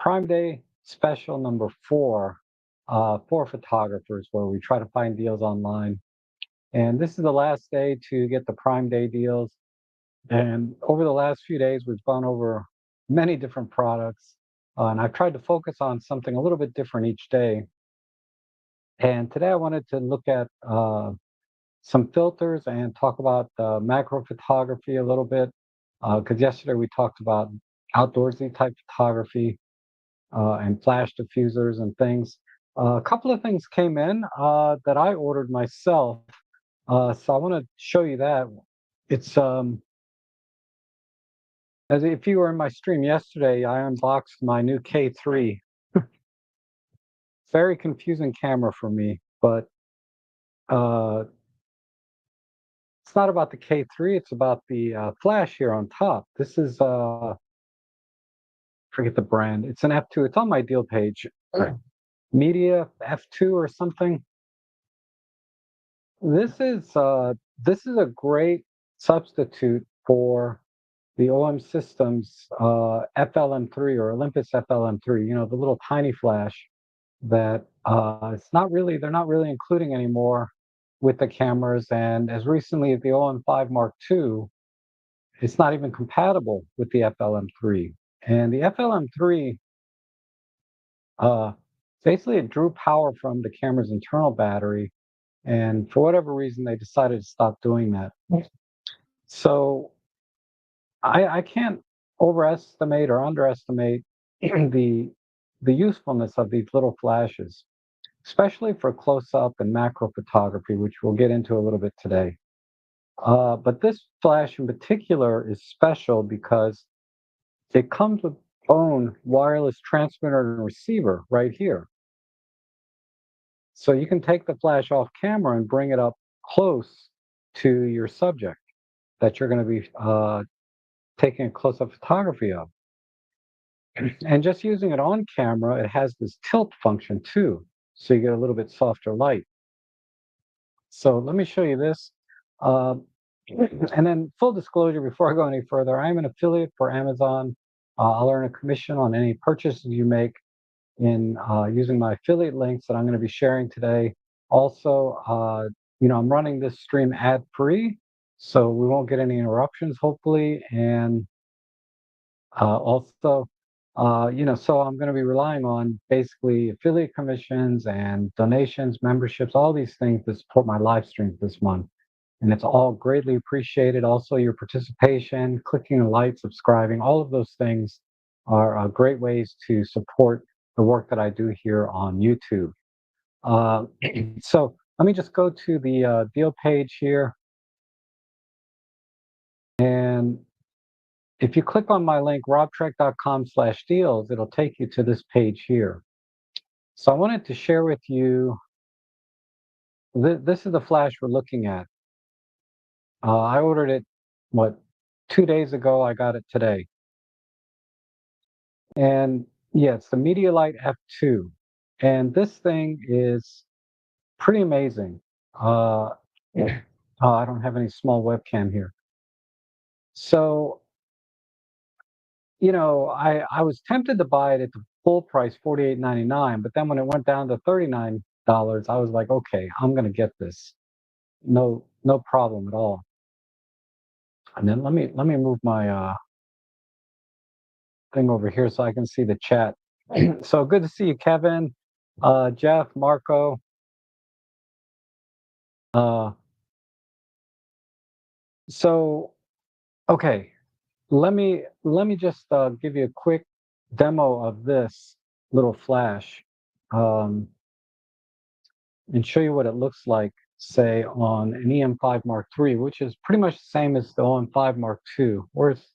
Prime Day special number four for photographers, where we try to find deals online. And this is the last day to get the Prime Day deals. And over the last few days, we've gone over many different products. And I've tried to focus on something a little bit different each day. And today I wanted to look at some filters and talk about macro photography a little bit. Because yesterday we talked about outdoorsy type photography and flash diffusers and things. A couple of things came in that I ordered myself. So I want to show you that. It's as if you were in my stream yesterday, I unboxed my new K3. Very confusing camera for me, but uh, it's not about the K3. It's about the flash here on top. This is forget the brand. It's an F2. It's on my deal page. Media F2 or something. This is a great substitute for the OM Systems FLM3 or Olympus FLM3. You know, the little tiny flash that they're not really including anymore with the cameras. And as recently as the OM5 Mark II, it's not even compatible with the FLM3. And the FLM3 uh, basically it drew power from the camera's internal battery, and for whatever reason they decided to stop doing that. So I can't overestimate or underestimate the usefulness of these little flashes, especially for close-up and macro photography, which we'll get into a little bit today. But this flash in particular is special because it comes with own wireless transmitter and receiver right here. So you can take the flash off camera and bring it up close to your subject that you're going to be taking a close-up photography of. And just using it on camera, it has this tilt function too, so you get a little bit softer light. So let me show you this. And then full disclosure, before I go any further, I'm an affiliate for Amazon. I'll earn a commission on any purchases you make in using my affiliate links that I'm going to be sharing today. Also, I'm running this stream ad-free, so we won't get any interruptions, hopefully. And also, so I'm going to be relying on basically affiliate commissions and donations, memberships, all these things to support my live streams this month. And it's all greatly appreciated. Also, your participation, clicking a like, subscribing, all of those things are great ways to support the work that I do here on YouTube. So let me just go to the deal page here. And if you click on my link, robtrek.com/deals, it'll take you to this page here. So I wanted to share with you, this is the flash we're looking at. I ordered it, 2 days ago, I got it today. And yeah, it's the Medialite F2. And this thing is pretty amazing. Uh, I don't have any small webcam here. So, I was tempted to buy it at the full price, $48.99, but then when it went down to $39, I was like, okay, I'm gonna get this. No problem at all. And then let me move my thing over here so I can see the chat. So good to see you, Kevin, Jeff, Marco. So okay, let me just give you a quick demo of this little flash, um, and show you what it looks like, say, on an EM5 Mark III, which is pretty much the same as the OM5 Mark II. Where's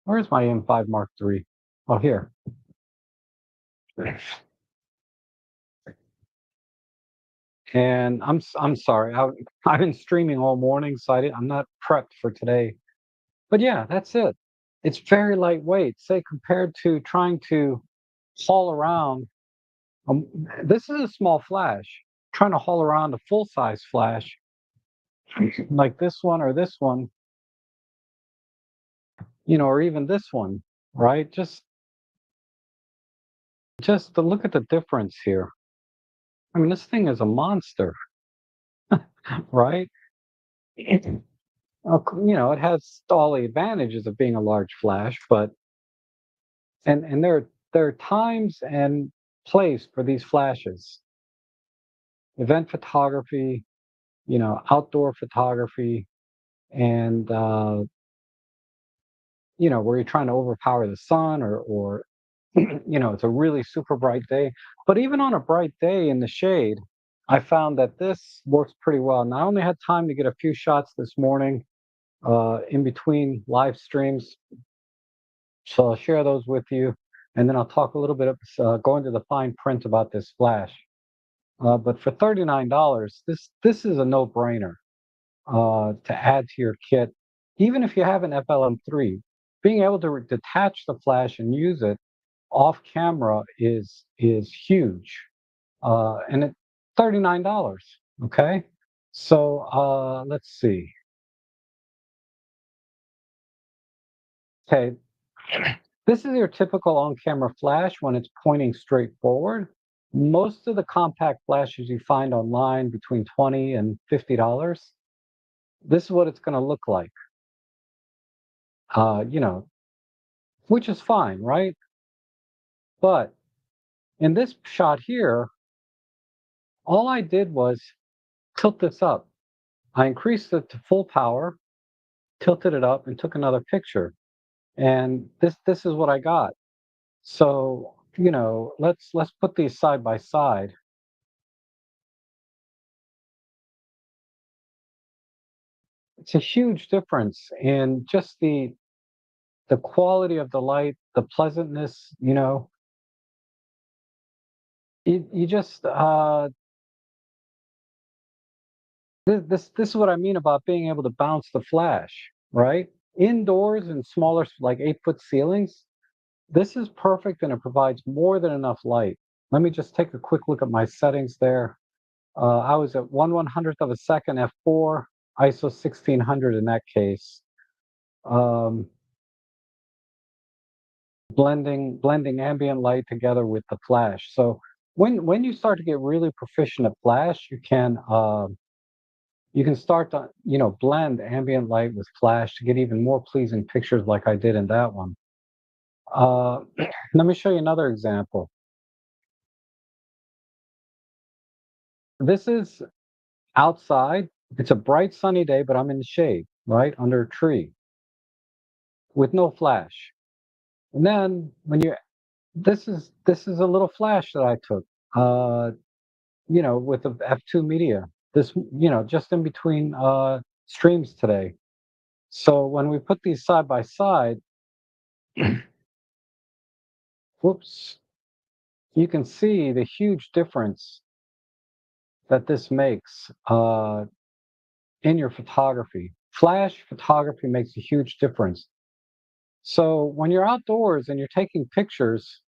my EM5 Mark III? Oh, here. And I'm sorry, I've been streaming all morning, so I'm not prepped for today. But yeah, that's it. It's very lightweight. Say compared to trying to haul around. This is a small flash. Trying to haul around a full-size flash like this one or this one, or even this one. right? Just to look at the difference here. I mean, this thing is a monster, right? It has all the advantages of being a large flash, but and there are times and place for these flashes. Event photography, outdoor photography, and where you're trying to overpower the sun or it's a really super bright day. But even on a bright day in the shade, I found that this works pretty well. Now, I only had time to get a few shots this morning in between live streams, so I'll share those with you, and then I'll talk a little bit, go into the fine print about this flash. But for $39, this is a no-brainer to add to your kit. Even if you have an FLM3, being able to detach the flash and use it off camera is huge, and it's $39. Okay, so let's see. Okay, this is your typical on-camera flash when it's pointing straight forward. Most of the compact flashes you find online between $20 and $50. This is what it's going to look like. Uh, you know, which is fine, right? But in this shot here, all I did was tilt this up. I increased it to full power, tilted it up, and took another picture. And this is what I got. So, let's put these side by side. It's a huge difference in just the quality of the light, the pleasantness, you just this is what I mean about being able to bounce the flash, right? Indoors in smaller, like 8-foot ceilings, this is perfect and it provides more than enough light. Let me just take a quick look at my settings there. I was at 1/100th of a second f4, ISO 1600 in that case. Um, blending ambient light together with the flash. So when you start to get really proficient at flash, you can start to blend ambient light with flash to get even more pleasing pictures like I did in that one. Uh, Let me show you another example. This is outside. It's a bright sunny day, but I'm in the shade, right under a tree with no flash. And then when you this is a little flash that I took, uh, with the F2 media. This, just in between streams today. So when we put these side by side, whoops, you can see the huge difference that this makes in your photography. Flash photography makes a huge difference. So when you're outdoors and you're taking pictures,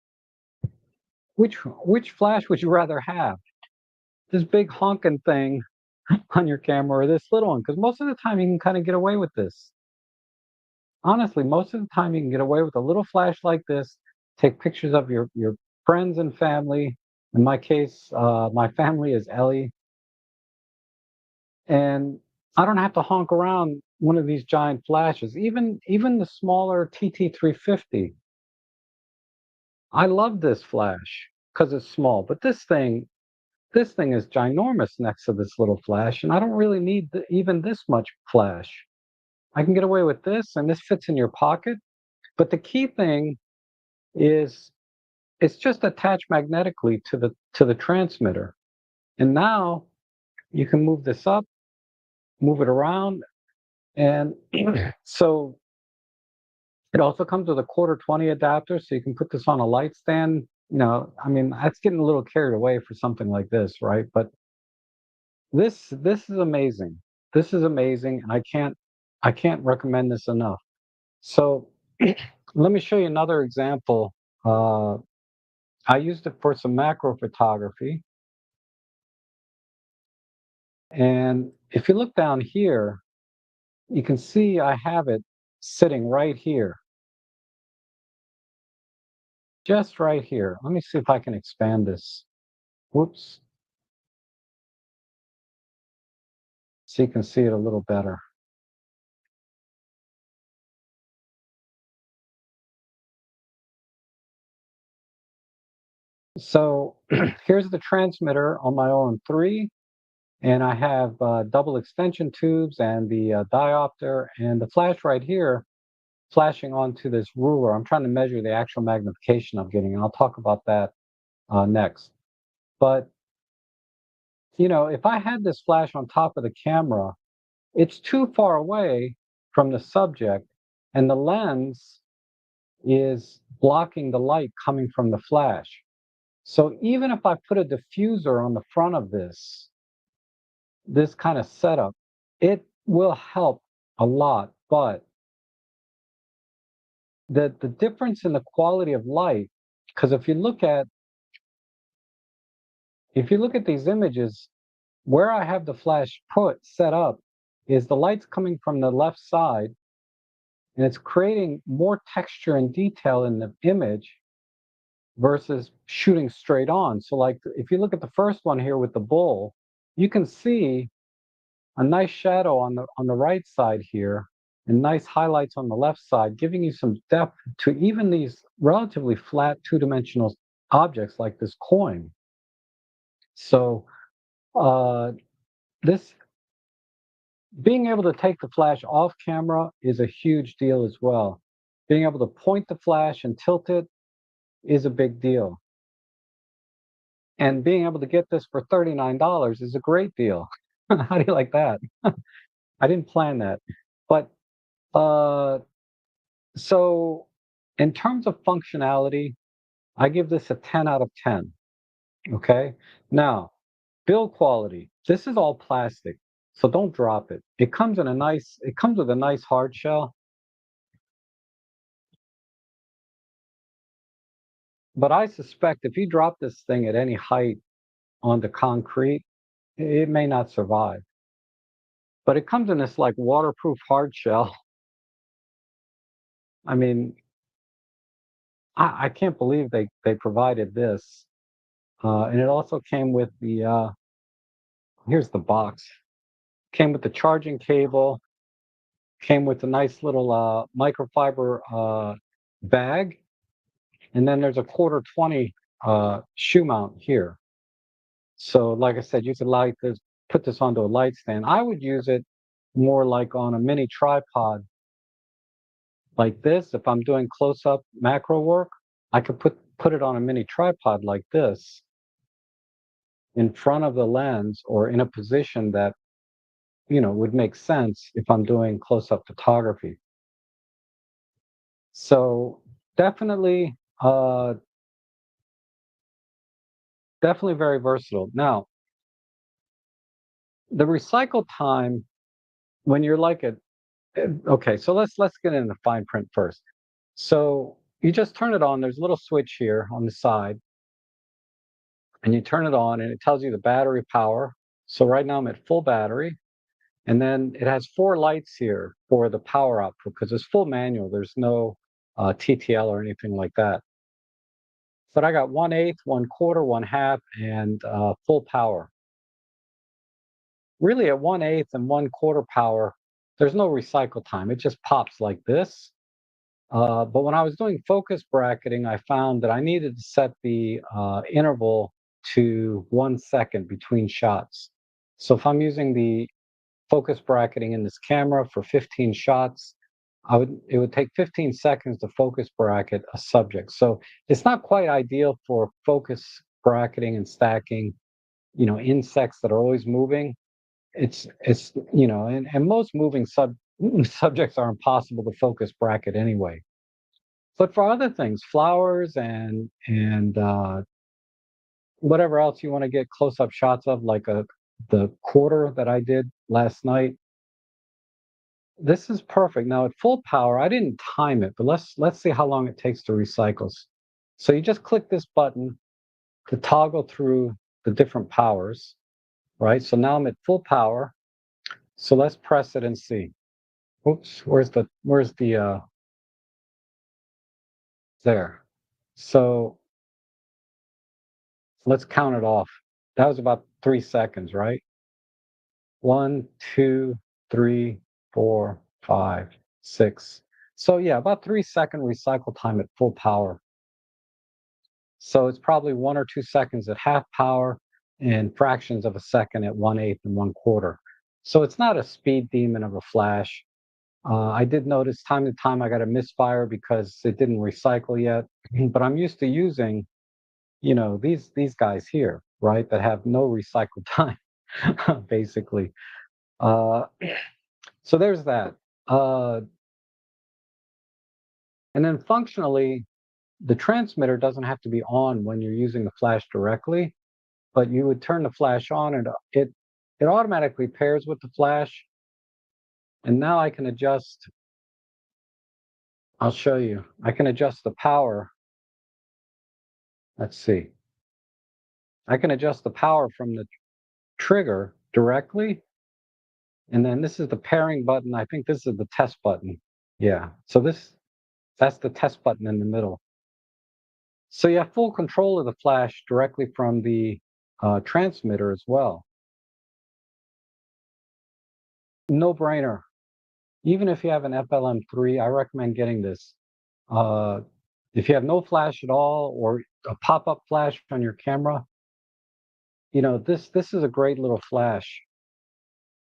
which flash would you rather have? This big honking thing on your camera or this little one? Because most of the time you can kind of get away with this. Honestly, most of the time you can get away with a little flash like this, take pictures of your friends and family. In my case, my family is Ellie, and I don't have to honk around one of these giant flashes. Even the smaller TT350. I love this flash because it's small, but this thing is ginormous next to this little flash, and I don't really need even this much flash. I can get away with this, and this fits in your pocket. But the key thing is it's just attached magnetically to the transmitter. And now you can move this up, move it around, and so it also comes with a quarter 20 adapter, so you can put this on a light stand. I mean, that's getting a little carried away for something like this, right? But this is amazing. This is amazing, and I can't recommend this enough. So let me show you another example. I used it for some macro photography. And if you look down here, you can see I have it sitting right here. just right here. Let me see if I can expand this. Whoops. So you can see it a little better. So here's the transmitter on my OM3, and I have double extension tubes and the diopter and the flash right here flashing onto this ruler. I'm trying to measure the actual magnification I'm getting, and I'll talk about that next. But, you know, if I had this flash on top of the camera, it's too far away from the subject, and the lens is blocking the light coming from the flash. So even if I put a diffuser on the front of this kind of setup, it will help a lot. But the difference in the quality of light, because if you look at these images, where I have the flash put set up is the light's coming from the left side, and it's creating more texture and detail in the image versus shooting straight on. So like if you look at the first one here with the bull, you can see a nice shadow on the right side here and nice highlights on the left side, giving you some depth to even these relatively flat two-dimensional objects like this coin. So this being able to take the flash off camera is a huge deal as well. Being able to point the flash and tilt it is a big deal. And being able to get this for $39 is a great deal. How do you like that? I didn't plan that. But uh, so in terms of functionality, I give this a 10 out of 10. Okay. Now, build quality. This is all plastic, so don't drop it. It comes with a nice hard shell, but I suspect if you drop this thing at any height onto concrete, it may not survive. But it comes in this like waterproof hard shell. I mean, I can't believe they provided this. And it also came with the here's the box. Came with the charging cable, came with a nice little microfiber bag, and then there's a quarter 20 shoe mount here. So like I said, you could light this, put this onto a light stand. I would use it more like on a mini tripod like this. If I'm doing close-up macro work, I could put it on a mini tripod like this in front of the lens or in a position that, you know, would make sense if I'm doing close-up photography. So definitely, definitely very versatile. Now, the recycle time when you're like a okay, so let's get into the fine print first. So you just turn it on. There's a little switch here on the side, and you turn it on, and it tells you the battery power. So right now I'm at full battery, and then it has 4 lights here for the power output because it's full manual. There's no TTL or anything like that. But I got 1/8, 1/4, 1/2, and full power. Really, at 1/8 and 1/4 power, there's no recycle time. It just pops like this. But when I was doing focus bracketing, I found that I needed to set the interval to 1 second between shots. So if I'm using the focus bracketing in this camera for 15 shots, it would take 15 seconds to focus bracket a subject. So it's not quite ideal for focus bracketing and stacking, you know, insects that are always moving. It's you know, and most moving subjects are impossible to focus bracket anyway. But for other things, flowers and whatever else you want to get close-up shots of, like the quarter that I did last night, this is perfect. Now at full power, I didn't time it, but let's see how long it takes to recycle. So you just click this button to toggle through the different powers, right? So now I'm at full power. So let's press it and see. Oops, where's the there? So let's count it off. That was about 3 seconds, right? One, two, three, four, five, six. So yeah, about 3 second recycle time at full power. So it's probably 1 or 2 seconds at half power and fractions of a second at 1/8 and 1/4. So it's not a speed demon of a flash. I did notice time to time I got a misfire because it didn't recycle yet, but I'm used to using, these guys here, right, that have no recycle time, basically. Uh, so there's that. Uh, and then functionally, the transmitter doesn't have to be on when you're using the flash directly, but you would turn the flash on and it automatically pairs with the flash. And now I can adjust, I'll show you. I can adjust the power. Let's see. I can adjust the power from the trigger directly. And then this is the pairing button. I think this is the test button. Yeah. So that's the test button in the middle. So you have full control of the flash directly from the transmitter as well. No brainer. Even if you have an FLM3, I recommend getting this. Uh, if you have no flash at all or a pop-up flash on your camera, this is a great little flash,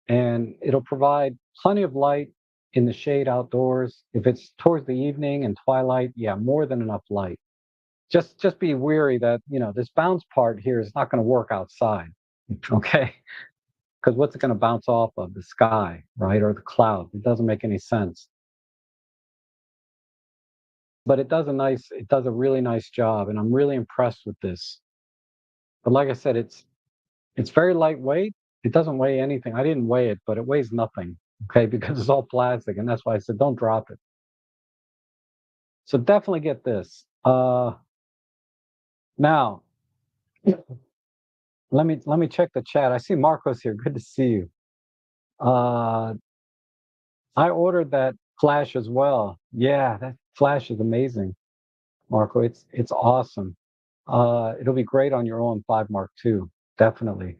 and it'll provide plenty of light in the shade outdoors. If it's towards the evening and twilight, yeah, more than enough light. Just be wary that this bounce part here is not going to work outside, okay? Because what's it going to bounce off of? The sky, right, or the cloud? It doesn't make any sense. But it does a really nice job, and I'm really impressed with this. But like I said, it's very lightweight. It doesn't weigh anything. I didn't weigh it, but it weighs nothing, okay, because it's all plastic, and that's why I said don't drop it. So definitely get this. Now let me check the chat. I see Marcos here. Good to see you. Uh, I ordered that flash as well. Yeah, that flash is amazing, Marco. It's awesome. It'll be great on your own 5 Mark II, definitely.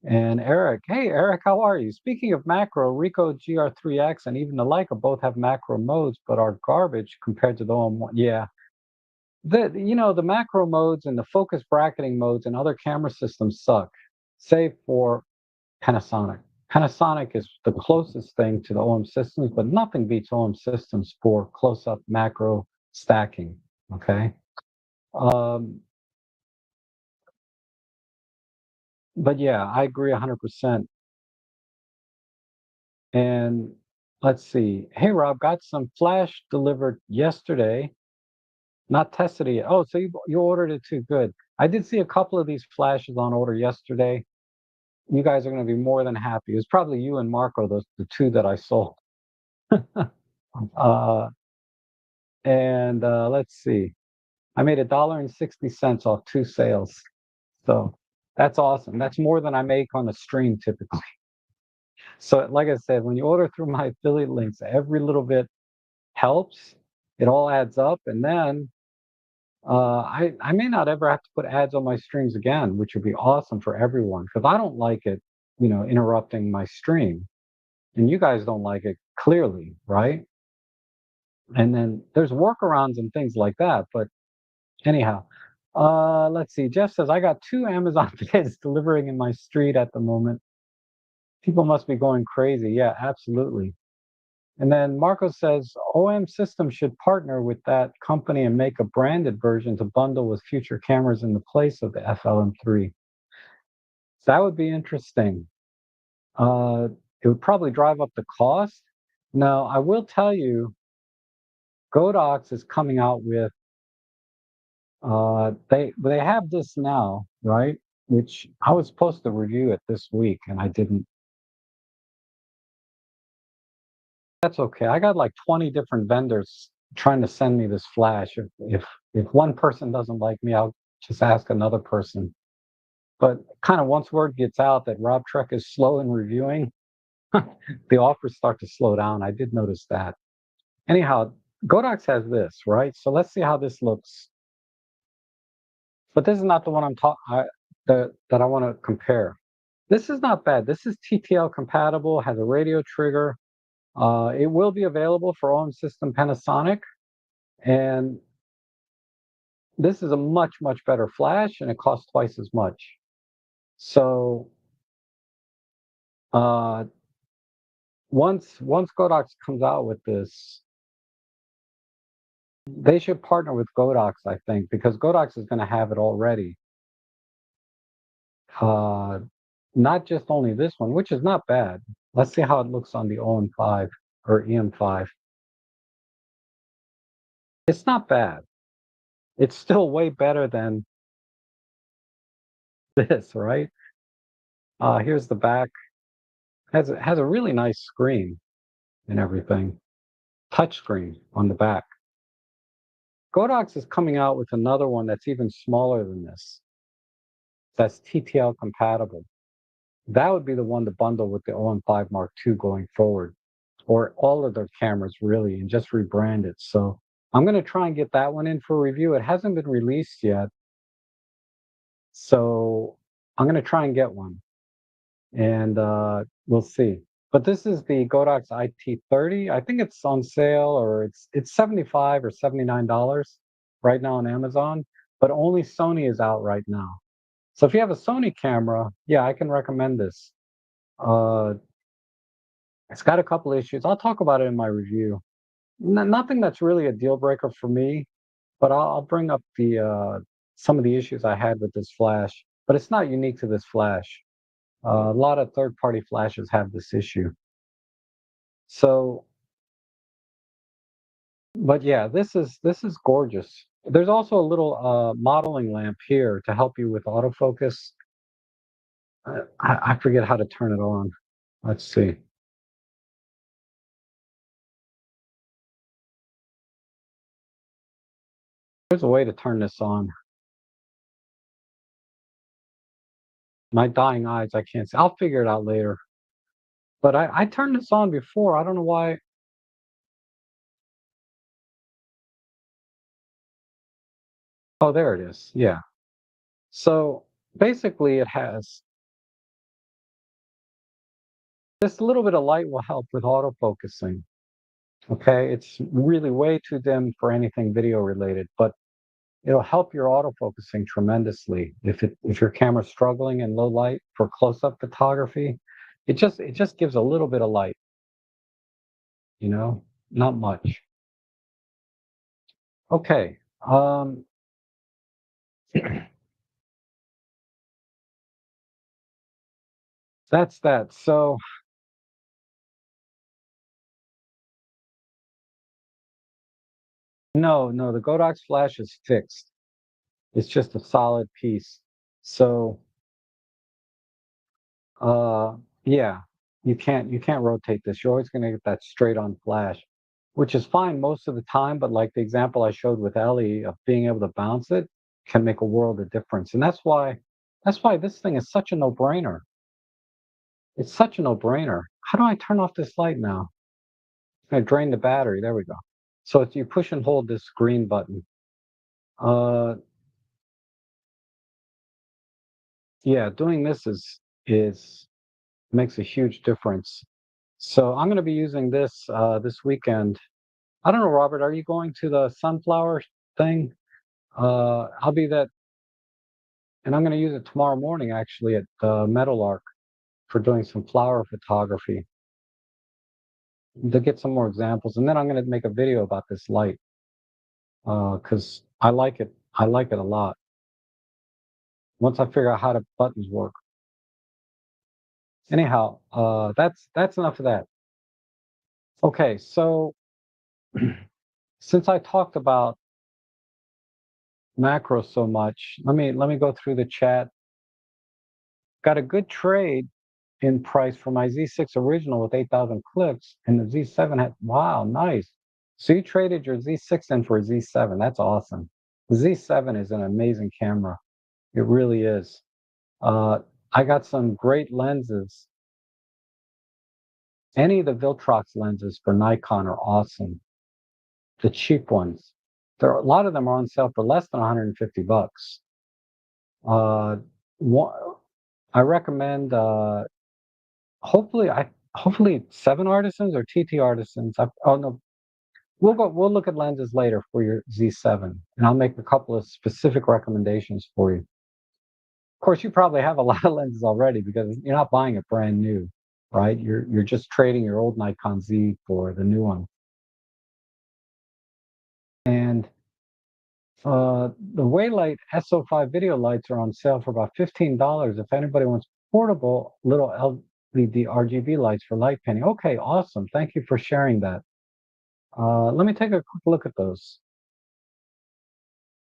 And Eric, hey Eric, how are you? Speaking of macro, Ricoh GR3X and even the Leica both have macro modes, but are garbage compared to the OM1. Yeah, the macro modes and the focus bracketing modes and other camera systems suck, save for Panasonic. Panasonic is the closest thing to the OM systems, but nothing beats OM systems for close-up macro stacking. Okay. Um, but yeah, I agree 100%. And let's see. Hey, Rob, got some flash delivered yesterday. Not tested it yet. Oh, so you ordered it too. Good. I did see a couple of these flashes on order yesterday. You guys are going to be more than happy. It was probably you and Marco, the two that I sold. Uh, and let's see. I made $1.60 off 2 sales. So that's awesome. That's more than I make on a stream typically. So, like I said, when you order through my affiliate links, every little bit helps. It all adds up, and then I may not ever have to put ads on my streams again, which would be awesome for everyone because I don't like it, interrupting my stream, and you guys don't like it clearly, right? And then there's workarounds and things like that. But anyhow, let's see. Jeff says I got 2 Amazon kids delivering in my street at the moment. People must be going crazy. Yeah, absolutely. And then Marco says OM System should partner with that company and make a branded version to bundle with future cameras in the place of the FLM3. That would be interesting. Uh, it would probably drive up the cost. Now, I will tell you, Godox is coming out with they have this now, right? Which I was supposed to review it this week and I didn't. That's okay. I got like 20 different vendors trying to send me this flash. If one person doesn't like me, I'll just ask another person. But kind of once word gets out that Rob Trek is slow in reviewing, the offers start to slow down. I did notice that. Anyhow, Godox has this, right? So let's see how this looks but this is not the one that I want to compare. This is not bad. This is TTL compatible, has a radio trigger. It will be available for OM System Panasonic, and this is a much, much better flash, and it costs twice as much. So uh, once Godox comes out with this, they should partner with Godox, I think, because Godox is going to have it already. Uh, Not just only this one, which is not bad. Let's see how it looks on the OM5 or EM5. It's not bad. It's still way better than this, right? Here's the back. Has a really nice screen and everything. Touch screen on the back. Godox is coming out with another one that's even smaller than this. That's TTL compatible. That would be the one to bundle with the OM5 Mark II going forward, or all of their cameras really, and just rebrand it. So I'm going to try and get that one in for review. It hasn't been released yet, so I'm going to try and get one, and we'll see. But this is the Godox IT30. I think it's on sale, or it's $75 or $79 right now on Amazon. But only Sony is out right now. So if you have a Sony camera, yeah, I can recommend this. Uh, it's got a couple issues. I'll talk about it in my review. Nothing that's really a deal breaker for me, but I'll bring up the some of the issues I had with this flash. But it's not unique to this flash. A lot of third-party flashes have this issue. So, but yeah, this is gorgeous. There's also a little modeling lamp here to help you with autofocus. I forget how to turn it on. Let's see. There's a way to turn this on. My dying eyes, I can't see. I'll figure it out later. But I turned this on before. I don't know why. Oh, there it is. Yeah. So basically, it has this little bit of light will help with autofocusing. Okay. It's really way too dim for anything video related, but it'll help your autofocusing tremendously. If your camera's struggling in low light for close-up photography, it just gives a little bit of light, you know, not much. Okay. That's that. So no, the Godox flash is fixed. It's just a solid piece. So uh yeah, you can't rotate this. You're always gonna get that straight on flash, which is fine most of the time, but like the example I showed with Ellie of being able to bounce it can make a world of difference. And that's why this thing is such a no-brainer. It's such a no-brainer. How do I turn off this light now? I drain the battery. There we go. So it's you push and hold this green button. Uh yeah, doing this is makes a huge difference. So I'm going to be using this this weekend. I don't know, Robert, are you going to the sunflower thing? I'll be that, and I'm going to use it tomorrow morning actually at Metal Arc for doing some flower photography to get some more examples, and then I'm going to make a video about this light because I like it. I like it a lot. Once I figure out how the buttons work. Anyhow, that's enough of that. Okay, so since I talked about macro so much, let me go through the chat. Got a good trade in price for my Z6 original with 8,000 clicks, and the Z7 had, wow, nice. So you traded your Z6 in for a Z7. That's awesome. The Z7 is an amazing camera. It really is. Uh, I got some great lenses. Any of the Viltrox lenses for Nikon are awesome. The cheap ones. A lot of them are on sale for less than 150 bucks. Uh, one, I recommend hopefully hopefully Seven Artisans or TT Artisans. Oh no, we'll look at lenses later for your Z7, and I'll make a couple of specific recommendations for you. Of course, you probably have a lot of lenses already because you're not buying it brand new, right? You're just trading your old Nikon Z for the new one. And the Waylight SO5 video lights are on sale for about $15 if anybody wants portable little LED RGB lights for light painting. Okay, awesome. Thank you for sharing that. Let me take a quick look at those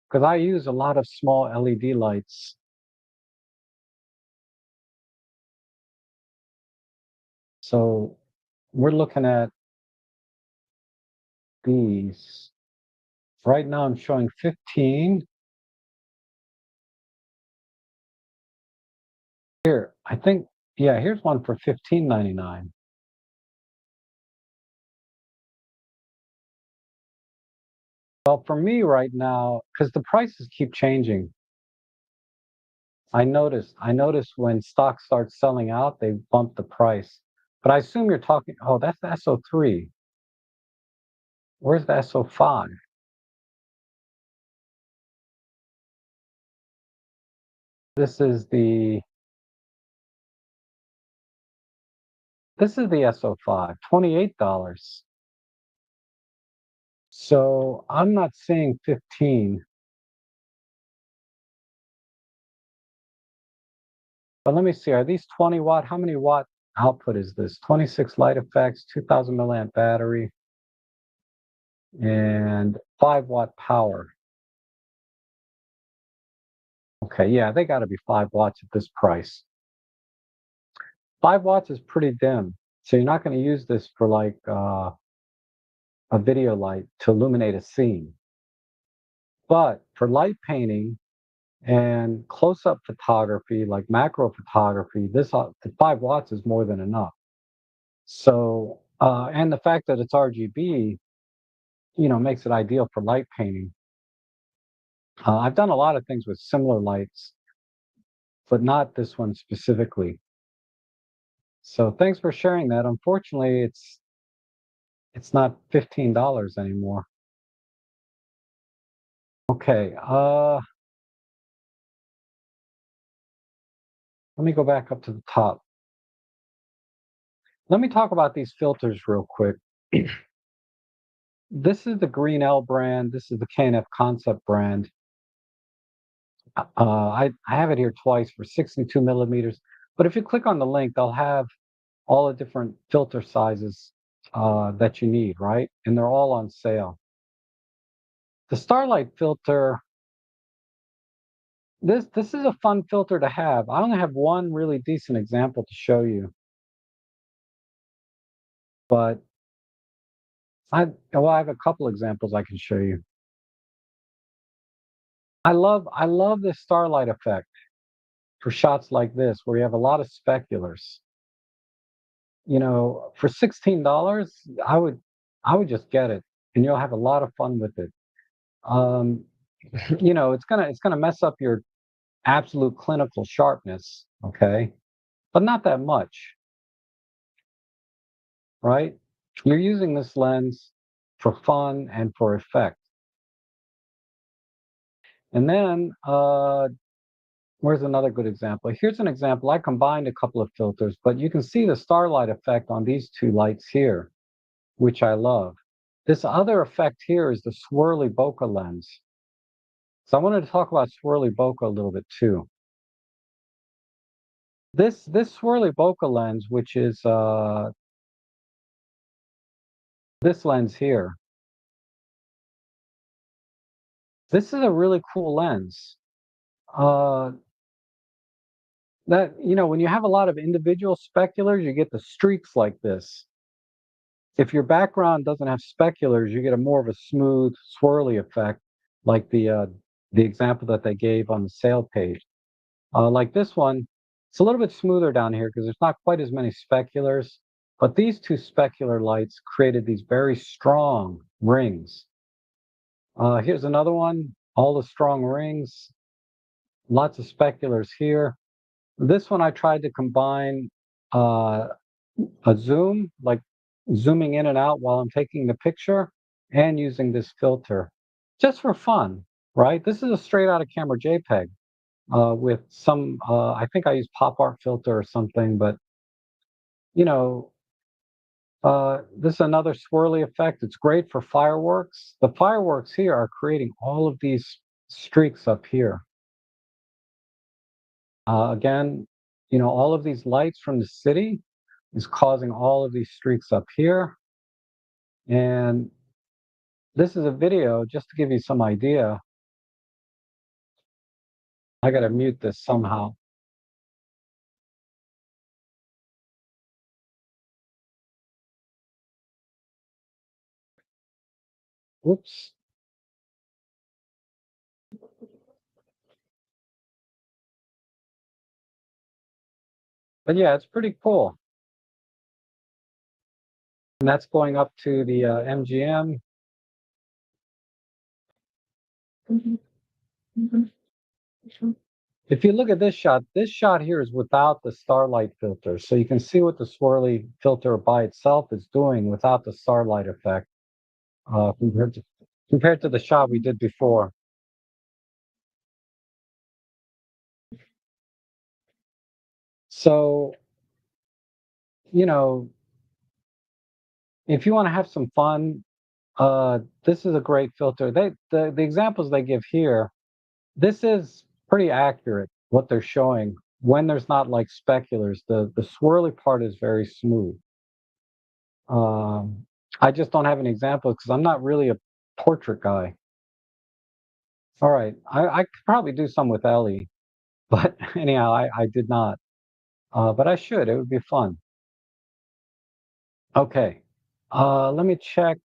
because I use a lot of small LED lights. So we're looking at these. Right now I'm showing 15. Here, I think, yeah, here's one for $15.99. Well, for me right now, because the prices keep changing, I noticed when stock starts selling out, they bump the price. But I assume you're talking, oh, that's the SO3. Where's the SO5? This is the this is the SO5, $28. So I'm not seeing 15. But let me see, are these 20 watt? How many watt output is this? 26 light effects, 2000 milliamp battery, and 5 watt power. Okay, yeah, they got to be 5 watts at this price. 5 watts is pretty dim, so you're not going to use this for like a video light to illuminate a scene. But for light painting and close-up photography, like macro photography, the 5 watts is more than enough. So, and the fact that it's RGB, makes it ideal for light painting. I've done a lot of things with similar lights, but not this one specifically. So thanks for sharing that. Unfortunately, it's not $15 anymore. Okay, let me go back up to the top. Let me talk about these filters real quick. This is the Green L brand. This is the KNF Concept brand. I have it here twice for 62 millimeters. But if you click on the link, they'll have all the different filter sizes that you need, right? And they're all on sale. The Starlight filter, this is a fun filter to have. I only have one really decent example to show you, but I have a couple examples I can show you. I love the starlight effect for shots like this where you have a lot of speculars. For $16, I would just get it and you'll have a lot of fun with it. Um, it's gonna mess up your absolute clinical sharpness, okay? But not that much, right? You're using this lens for fun and for effect. And then where's another good example? Here's an example. I combined a couple of filters, but you can see the starlight effect on these two lights here, which I love. This other effect here is the swirly bokeh lens. So I wanted to talk about swirly bokeh a little bit too. This swirly bokeh lens, which is this lens here, this is a really cool lens. Uh, when you have a lot of individual speculars, you get the streaks like this. If your background doesn't have speculars, you get a more of a smooth, swirly effect, like the example that they gave on the sale page. Like this one, it's a little bit smoother down here because there's not quite as many speculars, but these two specular lights created these very strong rings. Here's another one, all the strong rings. Lots of speculars here. This one I tried to combine uh, a zoom, like zooming in and out while I'm taking the picture, and using this filter just for fun, right? This is a straight out of camera JPEG with some, I think I used pop art filter or something, but you know, this is another swirly effect. It's great for fireworks. The fireworks here are creating all of these streaks up here. Again, all of these lights from the city is causing all of these streaks up here. And this is a video just to give you some idea. I got to mute this somehow. Oops. But yeah, it's pretty cool. And that's going up to the MGM. If you look at this shot here is without the starlight filter. So you can see what the swirly filter by itself is doing without the starlight effect compared to the shot we did before. So, you know, if you want to have some fun, this is a great filter. The examples they give here, this is pretty accurate what they're showing when there's not like speculars. The swirly part is very smooth. Um, I just don't have an example because I'm not really a portrait guy. All right, I could probably do some with Ellie, but anyhow, I did not. But I should. It would be fun. Okay, let me check.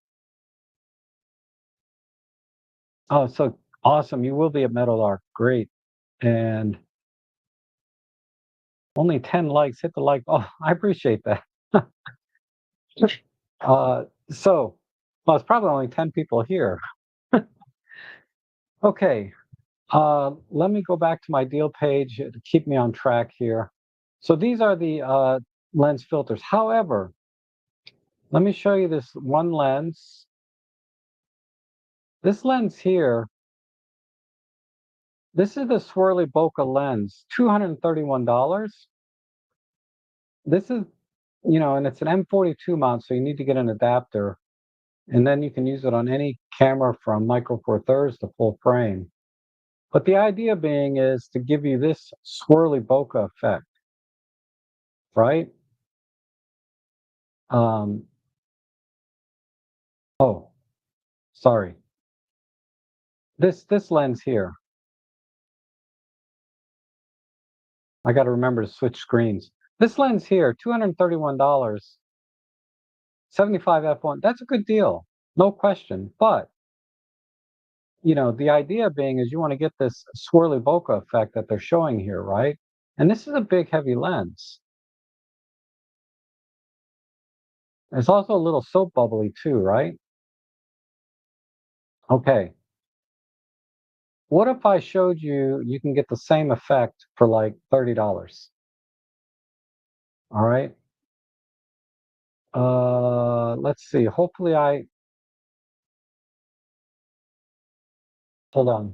Oh, so awesome! You will be at Meadowlark. Great, and only 10 likes. Hit the like. Oh, I appreciate that. So, well, it's probably only 10 people here. Okay, let me go back to my deal page to keep me on track here. So these are the lens filters. However, let me show you this one lens. This lens here, this is the Swirly bokeh lens, $231. This is, and it's an M42 mount, so you need to get an adapter. And then you can use it on any camera from Micro Four Thirds to full frame. But the idea being is to give you this swirly bokeh effect, right? Um, oh, sorry. This lens here, I got to remember to switch screens. This lens here, $231, 75 f1. That's a good deal, no question. But the idea being is you want to get this swirly bokeh effect that they're showing here, right? And this is a big, heavy lens. It's also a little soap bubbly too, right? Okay. What if I showed you you can get the same effect for like $30? All right. Let's see. Hopefully hold on.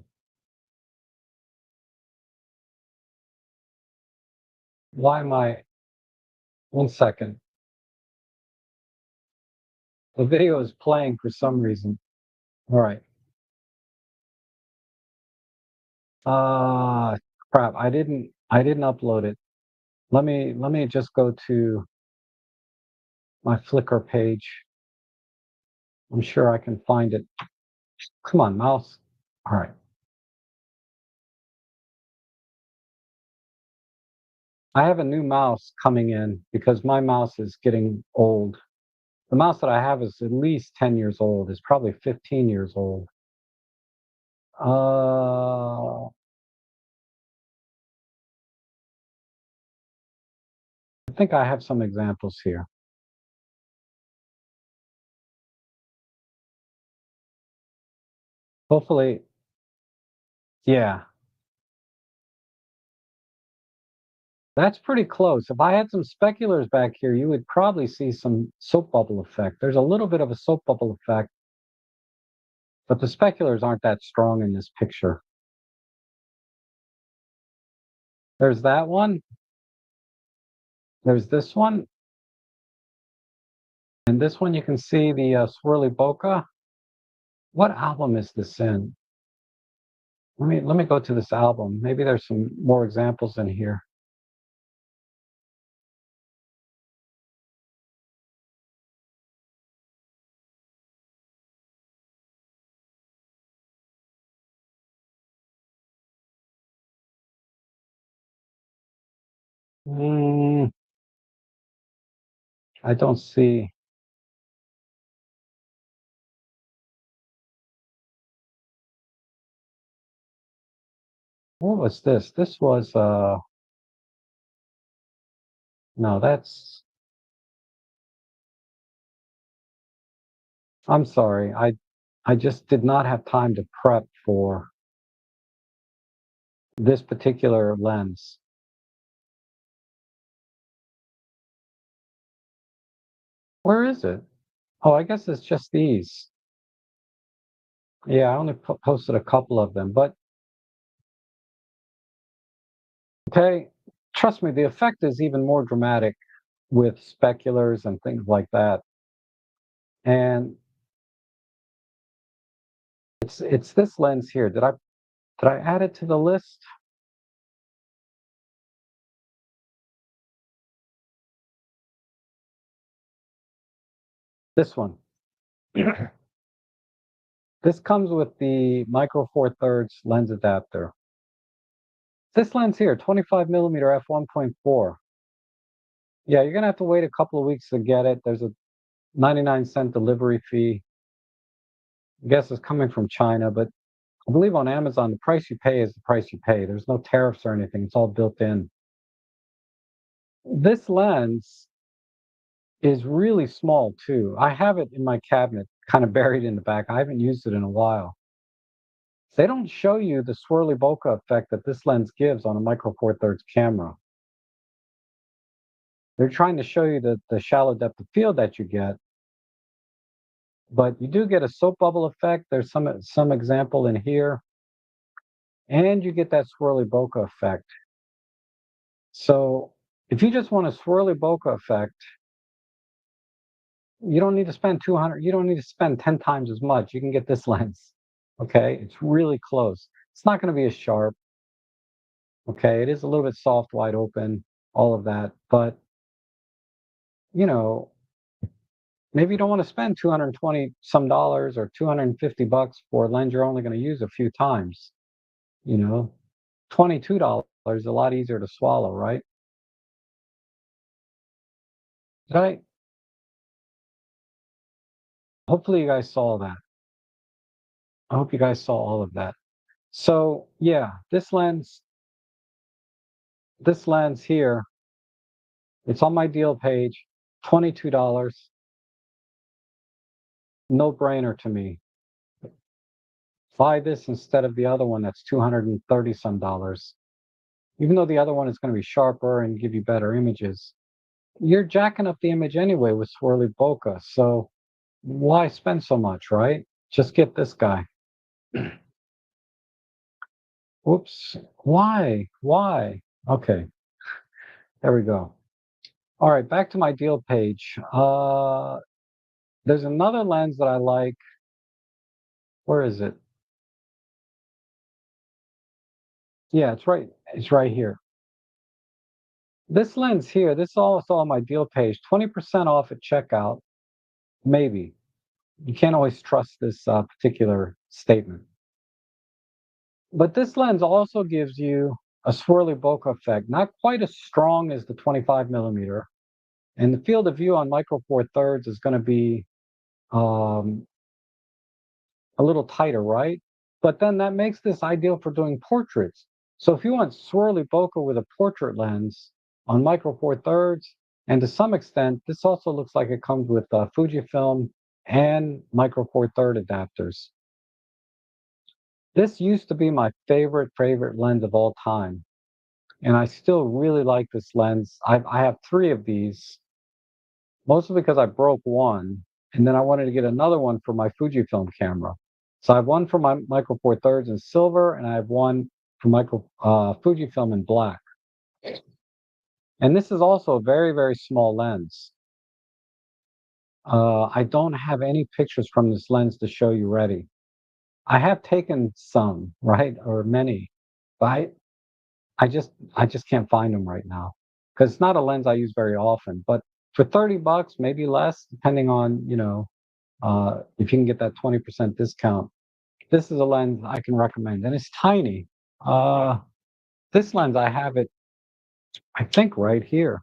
Why am I 1 second? The video is playing for some reason. All right. Uh Crap. I didn't upload it. Let me just go to my Flickr page. I'm sure I can find it. Come on, mouse. All right. I have a new mouse coming in because my mouse is getting old. The mouse that I have is at least 10 years old. It's probably 15 years old. I think I have some examples here. Hopefully, yeah. That's pretty close. If I had some speculars back here, you would probably see some soap bubble effect. There's a little bit of a soap bubble effect, but the speculars aren't that strong in this picture. There's that one. There's this one. And this one you can see the swirly bokeh. What album is this in? Let me go to this album. Maybe there's some more examples in here. Mm, I don't see. What was this? This was no, that's I'm sorry. I just did not have time to prep for this particular lens. Where is it? Oh, I guess it's just these. Yeah, I only posted a couple of them, but okay, trust me, the effect is even more dramatic with speculars and things like that. And it's this lens here. Did I add it to the list? This one. This comes with the micro four thirds lens adapter. This lens here, 25 millimeter f 1.4. Yeah, you're gonna have to wait a couple of weeks to get it. There's a 99-cent delivery fee. I guess it's coming from China, but I believe on Amazon the price you pay is the price you pay. There's no tariffs or anything. It's all built in. This lens is really small too. I have it in my cabinet, kind of buried in the back. I haven't used it in a while. They don't show you the swirly bokeh effect that this lens gives on a micro four thirds camera. They're trying to show you the shallow depth of field that you get, but you do get a soap bubble effect. There's some example in here, and you get that swirly bokeh effect. So if you just want a swirly bokeh effect, you don't need to spend 200, you don't need to spend 10 times as much. You can get this lens. Okay, it's really close. It's not going to be as sharp. Okay, it is a little bit soft, wide open, all of that, but you know, maybe you don't want to spend 220 some dollars or 250 bucks for a lens you're only going to use a few times. You know, $22 is a lot easier to swallow, right? Right. Hopefully you guys saw that. I hope you guys saw all of that. So yeah, this lens here, it's on my deal page, $22, no brainer to me. Buy this instead of the other one that's 230 some dollars. Even though the other one is going to be sharper and give you better images, you're jacking up the image anyway with swirly bokeh. So why spend so much, right? Just get this guy. Whoops. Why? Why? Okay, there we go. All right, back to my deal page. There's another lens that I like. Where is it? Yeah, it's right. It's right here. This lens here, this is also on my deal page. 20% off at checkout. Maybe. You can't always trust this particular statement. But this lens also gives you a swirly bokeh effect, not quite as strong as the 25 millimeter. And the field of view on micro four thirds is going to be um, a little tighter, right? But then that makes this ideal for doing portraits. So if you want swirly bokeh with a portrait lens on micro four thirds, and to some extent, this also looks like it comes with Fujifilm and micro four third adapters. This used to be my favorite lens of all time. and I still really like this lens. I have three of these, mostly because I broke one, and then I wanted to get another one for my Fujifilm camera. So I have one for my Micro Four Thirds in silver, and I have one for Fujifilm in black. And this is also a very, very small lens. I don't have any pictures from this lens to show you ready. I have taken some, right, or many, but I just can't find them right now because it's not a lens I use very often. But for $30, maybe less, depending on if you can get that 20% discount, this is a lens I can recommend, and it's tiny. Uh, this lens I have it, I think, right here.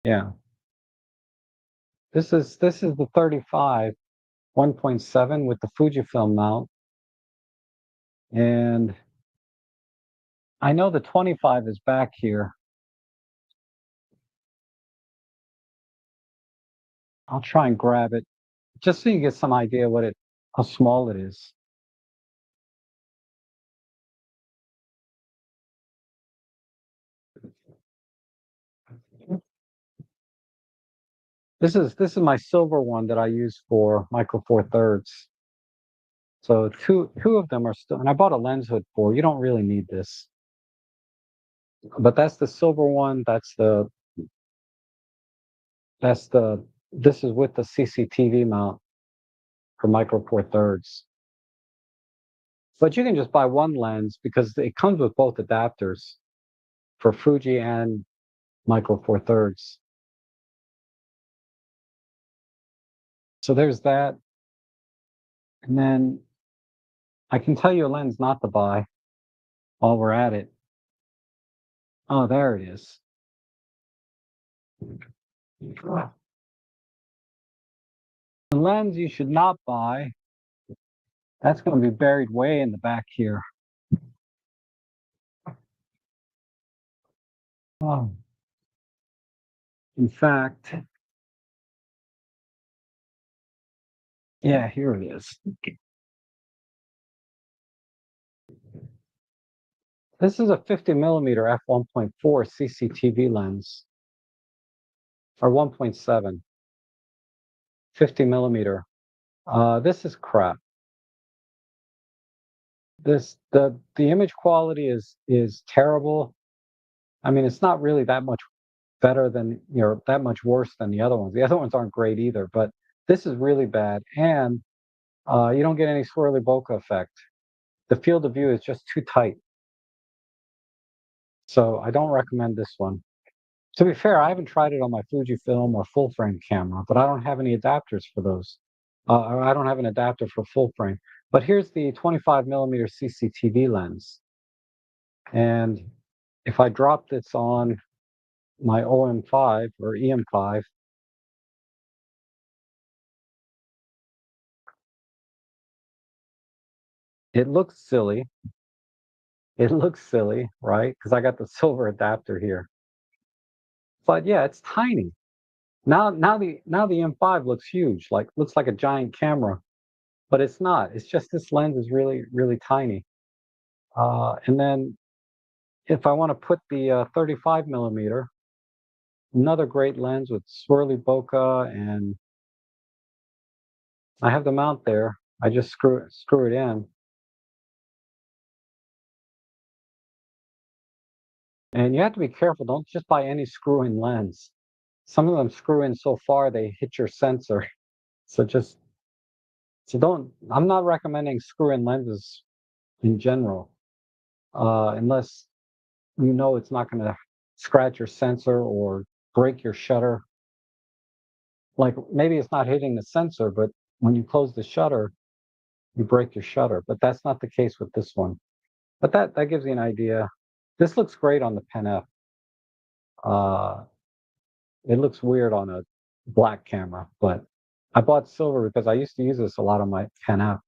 Yeah, this is the 35 1.7 with the Fujifilm mount, and I know the 25 is back here. I'll try and grab it just so you get some idea how small it is. This is my silver one that I use for Micro Four Thirds. So two of them are still, and I bought a lens hood for. You don't really need this, but that's the silver one. That's the this is with the CCTV mount for Micro Four Thirds. But you can just buy one lens because it comes with both adapters for Fuji and Micro Four Thirds. So there's that, and then I can tell you a lens not to buy while we're at it. Oh, there it is. The lens you should not buy, that's going to be buried way in the back here. Oh, in fact, yeah, here it is. This is a 50 millimeter f1.4 CCTV lens, or 1.7, 50 millimeter. This is crap. The image quality is terrible. I mean, it's not really that much better than, that much worse than the other ones. The other ones aren't great either, but this is really bad, and you don't get any swirly bokeh effect. The field of view is just too tight, so I don't recommend this one. To be fair, I haven't tried it on my Fujifilm or full frame camera, but I don't have any adapters for those. Or I don't have an adapter for full frame. But here's the 25 millimeter CCTV lens, and if I drop this on my OM5 or EM5, it looks silly. It looks silly, right? Because I got the silver adapter here. But yeah, it's tiny. Now the M5 looks huge, like looks like a giant camera, but it's not. It's just this lens is really, really tiny. And then if I want to put the 35 millimeter, another great lens with swirly bokeh, and I have the mount there. I just screw it in, and you have to be careful. Don't just buy any screw-in lens. Some of them screw in so far they hit your sensor. So just so don't. I'm not recommending screw-in lenses in general, unless you know it's not going to scratch your sensor or break your shutter. Like maybe it's not hitting the sensor, but when you close the shutter, you break your shutter. But that's not the case with this one. But that gives you an idea. This looks great on the Pen F. Uh, it looks weird on a black camera, but I bought silver because I used to use this a lot on my Pen F.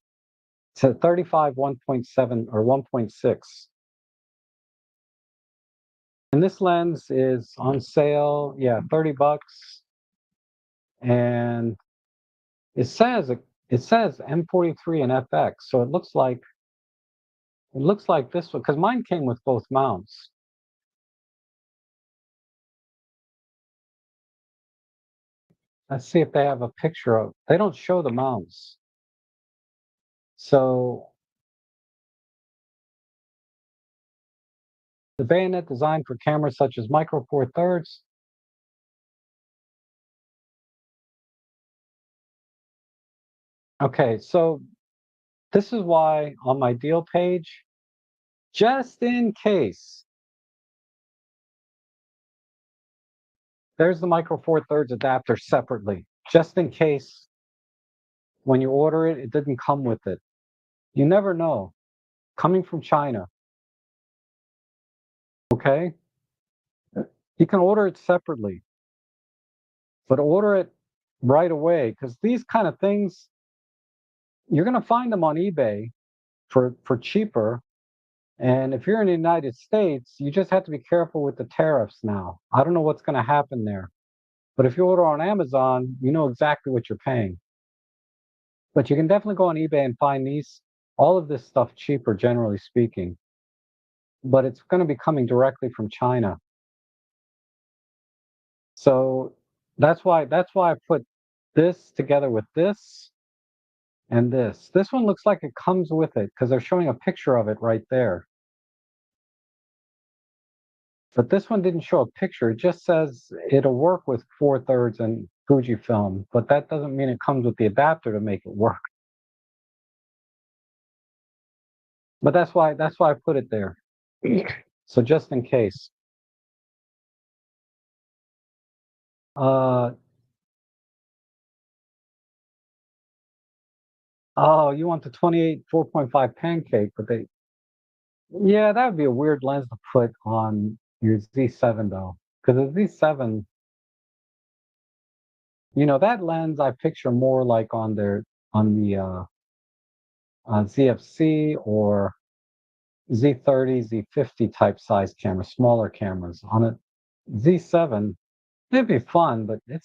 It's a 35 1.7 or 1.6. And this lens is on sale, yeah, $30. And it says it says M43 and FX, so it looks like It looks like this one, because mine came with both mounts. Let's see if they have a picture of, they don't show the mounts. So the bayonet designed for cameras such as Micro Four Thirds. Okay, so this is why on my deal page, just in case, there's the Micro Four Thirds adapter separately, just in case when you order it, it didn't come with it. You never know. Coming from China, okay? You can order it separately, but order it right away because these kind of things, you're going to find them on eBay for cheaper. And if you're in the United States, you just have to be careful with the tariffs now. I don't know what's going to happen there. But if you order on Amazon, you know exactly what you're paying. But you can definitely go on eBay and find all of this stuff cheaper, generally speaking. But it's going to be coming directly from China. So that's why I put this together with this and this. This one looks like it comes with it because they're showing a picture of it right there. But this one didn't show a picture. It just says it'll work with 4/3 and Fujifilm, but that doesn't mean it comes with the adapter to make it work. But that's why I put it there. So just in case. Uh oh, you want the 28 4.5 pancake, but yeah, that would be a weird lens to put on your Z7 though. Because the Z7, that lens I picture more like on the ZFC or Z30, Z50 type size camera, smaller cameras. On a Z7, it'd be fun, but it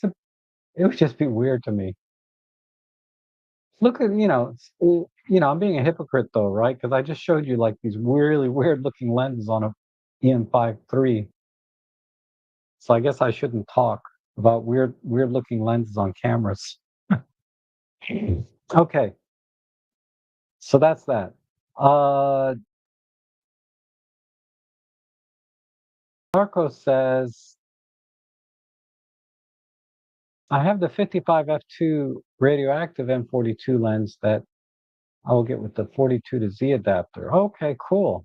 would just be weird to me. Look at, I'm being a hypocrite though, right? Because I just showed you like these really weird looking lenses on a EM5 III. So I guess I shouldn't talk about weird looking lenses on cameras. Okay, so that's that. Uh, Marco says, I have the 55 f2 radioactive M42 lens that I will get with the 42 to Z adapter. Okay, cool.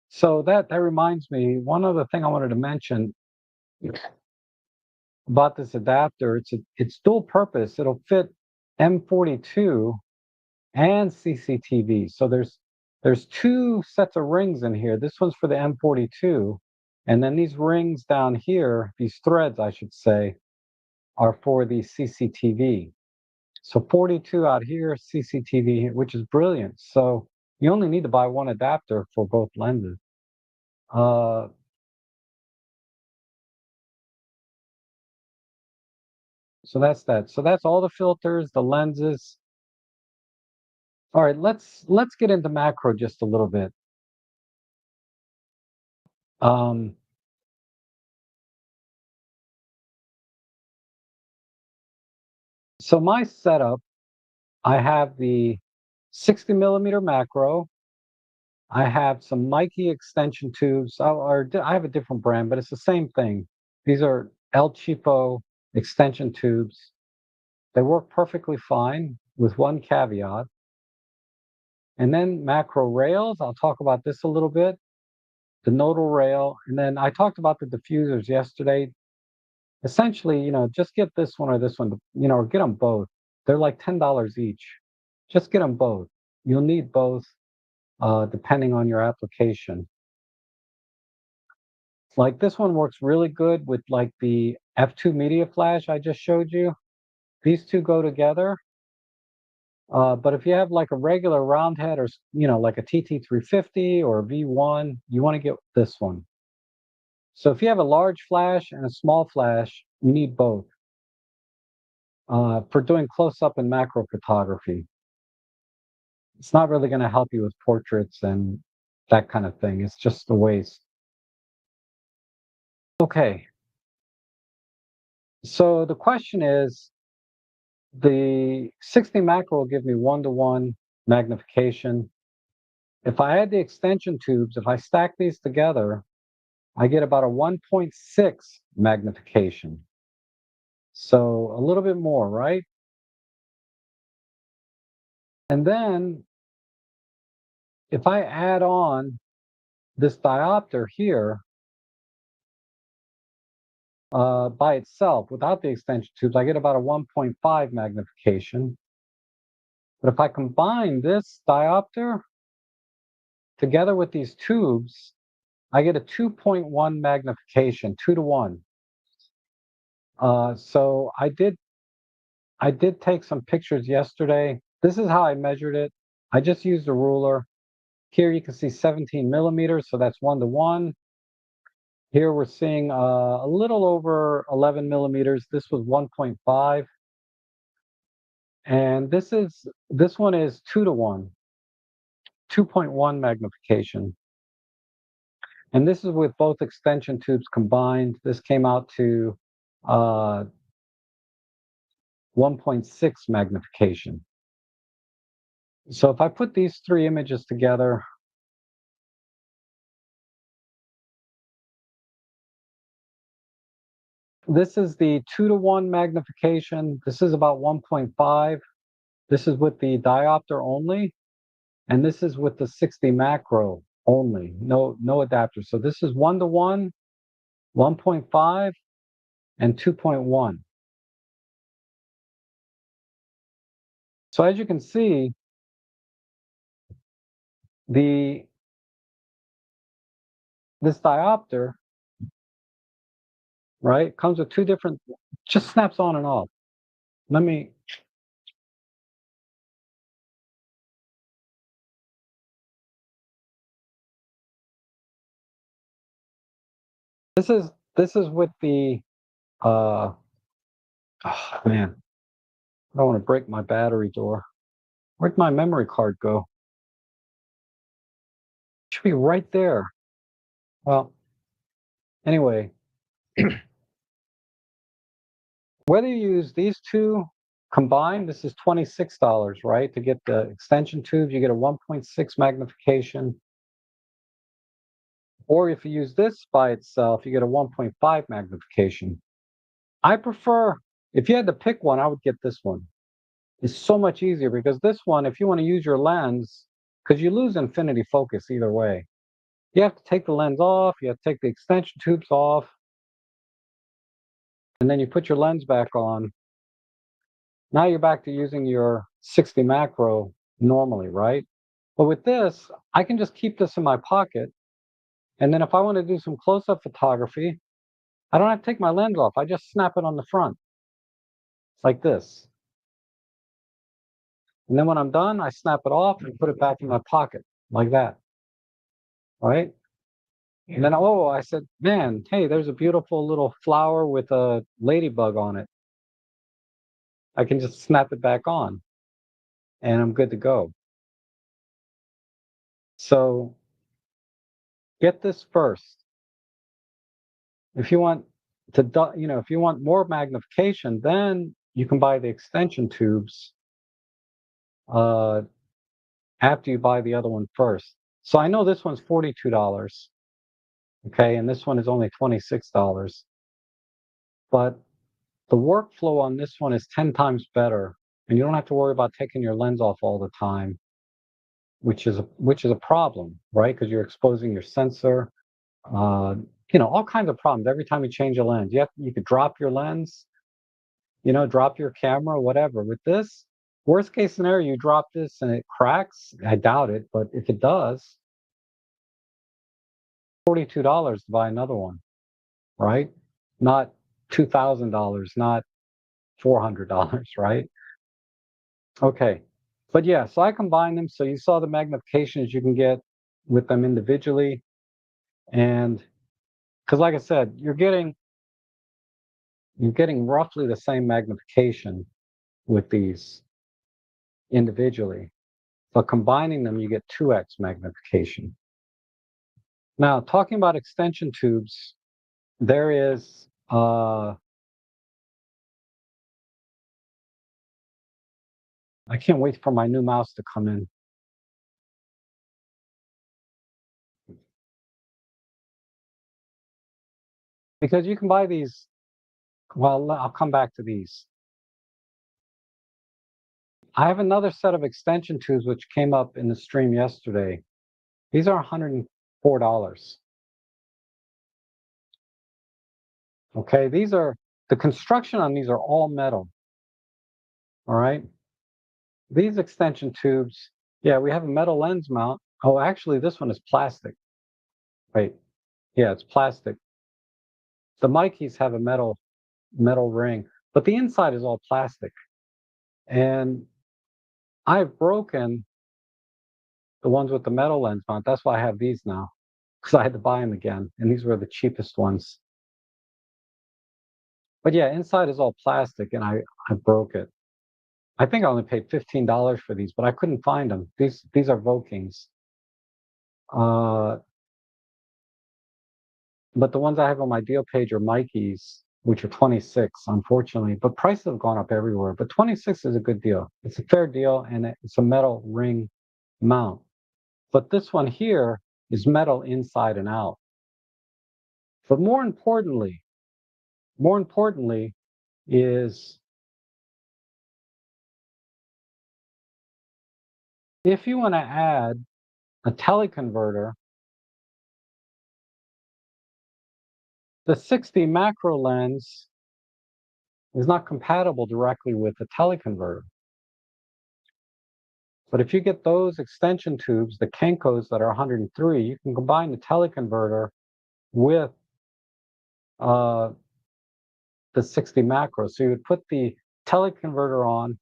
So that reminds me, one other thing I wanted to mention about this adapter. It's dual purpose. It'll fit M42 and CCTV. So there's two sets of rings in here. This one's for the M42, and then these rings down here, these threads, I should say, are for the CCTV. So 42 out here, CCTV here, which is brilliant. So you only need to buy one adapter for both lenses. Uh, so that's that. So that's all the filters, the lenses. All right, let's get into macro just a little bit. Um, so my setup, I have the 60 millimeter macro. I have some Mikey extension tubes, I have a different brand, but it's the same thing. These are El Cheapo extension tubes. They work perfectly fine with one caveat. And then macro rails, I'll talk about this a little bit, the nodal rail. And then I talked about the diffusers yesterday. Essentially, just get this one or this one, or get them both. They're like $10 each. Just get them both. You'll need both depending on your application. Like this one works really good with like the F2 media flash I just showed you. These two go together. But if you have like a regular round head or, like a TT350 or a V1, you want to get this one. So if you have a large flash and a small flash, you need both for doing close-up and macro photography. It's not really going to help you with portraits and that kind of thing. It's just a waste. Okay, so the question is, the 60 macro will give me 1-to-1 magnification. If I add the extension tubes, if I stack these together, I get about a 1.6 magnification. So a little bit more, right? And then if I add on this diopter here by itself, without the extension tubes, I get about a 1.5 magnification. But if I combine this diopter together with these tubes, I get a 2.1 magnification, 2-to-1. So I did take some pictures yesterday. This is how I measured it. I just used a ruler. Here you can see 17 millimeters, so that's 1-to-1. Here we're seeing a little over 11 millimeters. This was 1.5. And this one is 2-to-1, 2.1 magnification. And this is with both extension tubes combined. This came out to 1.6 magnification. So if I put these three images together, this is the 2-to-1 magnification. This is about 1.5. This is with the diopter only, and this is with the 60 macro only, no adapter. So this is 1-to-1, 1.5, and 2.1. So as you can see, this diopter, right, comes with two different, just snaps on and off. Let me, this is with the, oh man, I don't want to break my battery door. Where'd my memory card go? It should be right there. Well, anyway, whether you use these two combined, this is $26, right? To get the extension tubes, you get a 1.6 magnification. Or if you use this by itself, you get a 1.5 magnification. I prefer, if you had to pick one, I would get this one. It's so much easier because this one, if you want to use your lens, because you lose infinity focus either way, you have to take the lens off, you have to take the extension tubes off, and then you put your lens back on. Now you're back to using your 60 macro normally, right? But with this, I can just keep this in my pocket. And then if I want to do some close-up photography, I don't have to take my lens off. I just snap it on the front like this. And then when I'm done, I snap it off and put it back in my pocket like that, right? And then, oh, I said, man, hey, there's a beautiful little flower with a ladybug on it. I can just snap it back on and I'm good to go. So get this first. If you want to, if you want more magnification, then you can buy the extension tubes uh, after you buy the other one first. So I know this one's $42, okay, and this one is only $26. But the workflow on this one is 10 times better, and you don't have to worry about taking your lens off all the time, which is a problem, right? Because you're exposing your sensor, all kinds of problems every time you change a lens. You could drop your lens, drop your camera, whatever. With this, worst case scenario, you drop this and it cracks. I doubt it, but if it does, $42 to buy another one, right? Not $2,000, not $400, right? Okay. But yeah, so I combine them. So you saw the magnifications you can get with them individually. And because like I said, you're getting roughly the same magnification with these individually. So combining them, you get 2x magnification. Now, talking about extension tubes, there is, I can't wait for my new mouse to come in. Because you can buy these, well, I'll come back to these. I have another set of extension tubes which came up in the stream yesterday. These are $104. Okay, the construction on these are all metal. All right. These extension tubes, yeah, we have a metal lens mount. Oh, actually, this one is plastic. Wait, yeah, it's plastic. The Mikeys have a metal ring, but the inside is all plastic. And I've broken the ones with the metal lens mount. That's why I have these now, because I had to buy them again, and these were the cheapest ones. But yeah, inside is all plastic, and I broke it. I think I only paid $15 for these, but I couldn't find them. These are Vokings. Uh, but the ones I have on my deal page are Mikeys, which are 26, unfortunately. But prices have gone up everywhere. But 26 is a good deal. It's a fair deal, and it's a metal ring mount. But this one here is metal inside and out. But more importantly is if you want to add a teleconverter, the 60 macro lens is not compatible directly with the teleconverter. But if you get those extension tubes, the Kenkos that are 103, you can combine the teleconverter with uh, the 60 macro. So you would put the teleconverter on,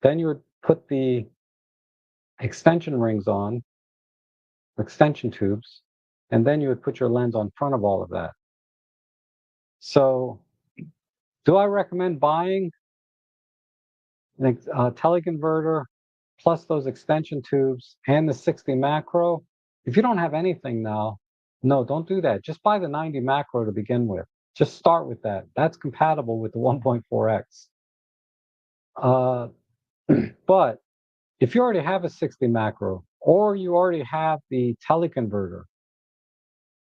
then you would put the extension rings on, extension tubes, and then you would put your lens on front of all of that. So do I recommend buying a teleconverter plus those extension tubes and the 60 macro? If you don't have anything now, no, don't do that. Just buy the 90 macro to begin with. Just start with that. That's compatible with the 1.4x. Uh, but if you already have a 60 macro or you already have the teleconverter,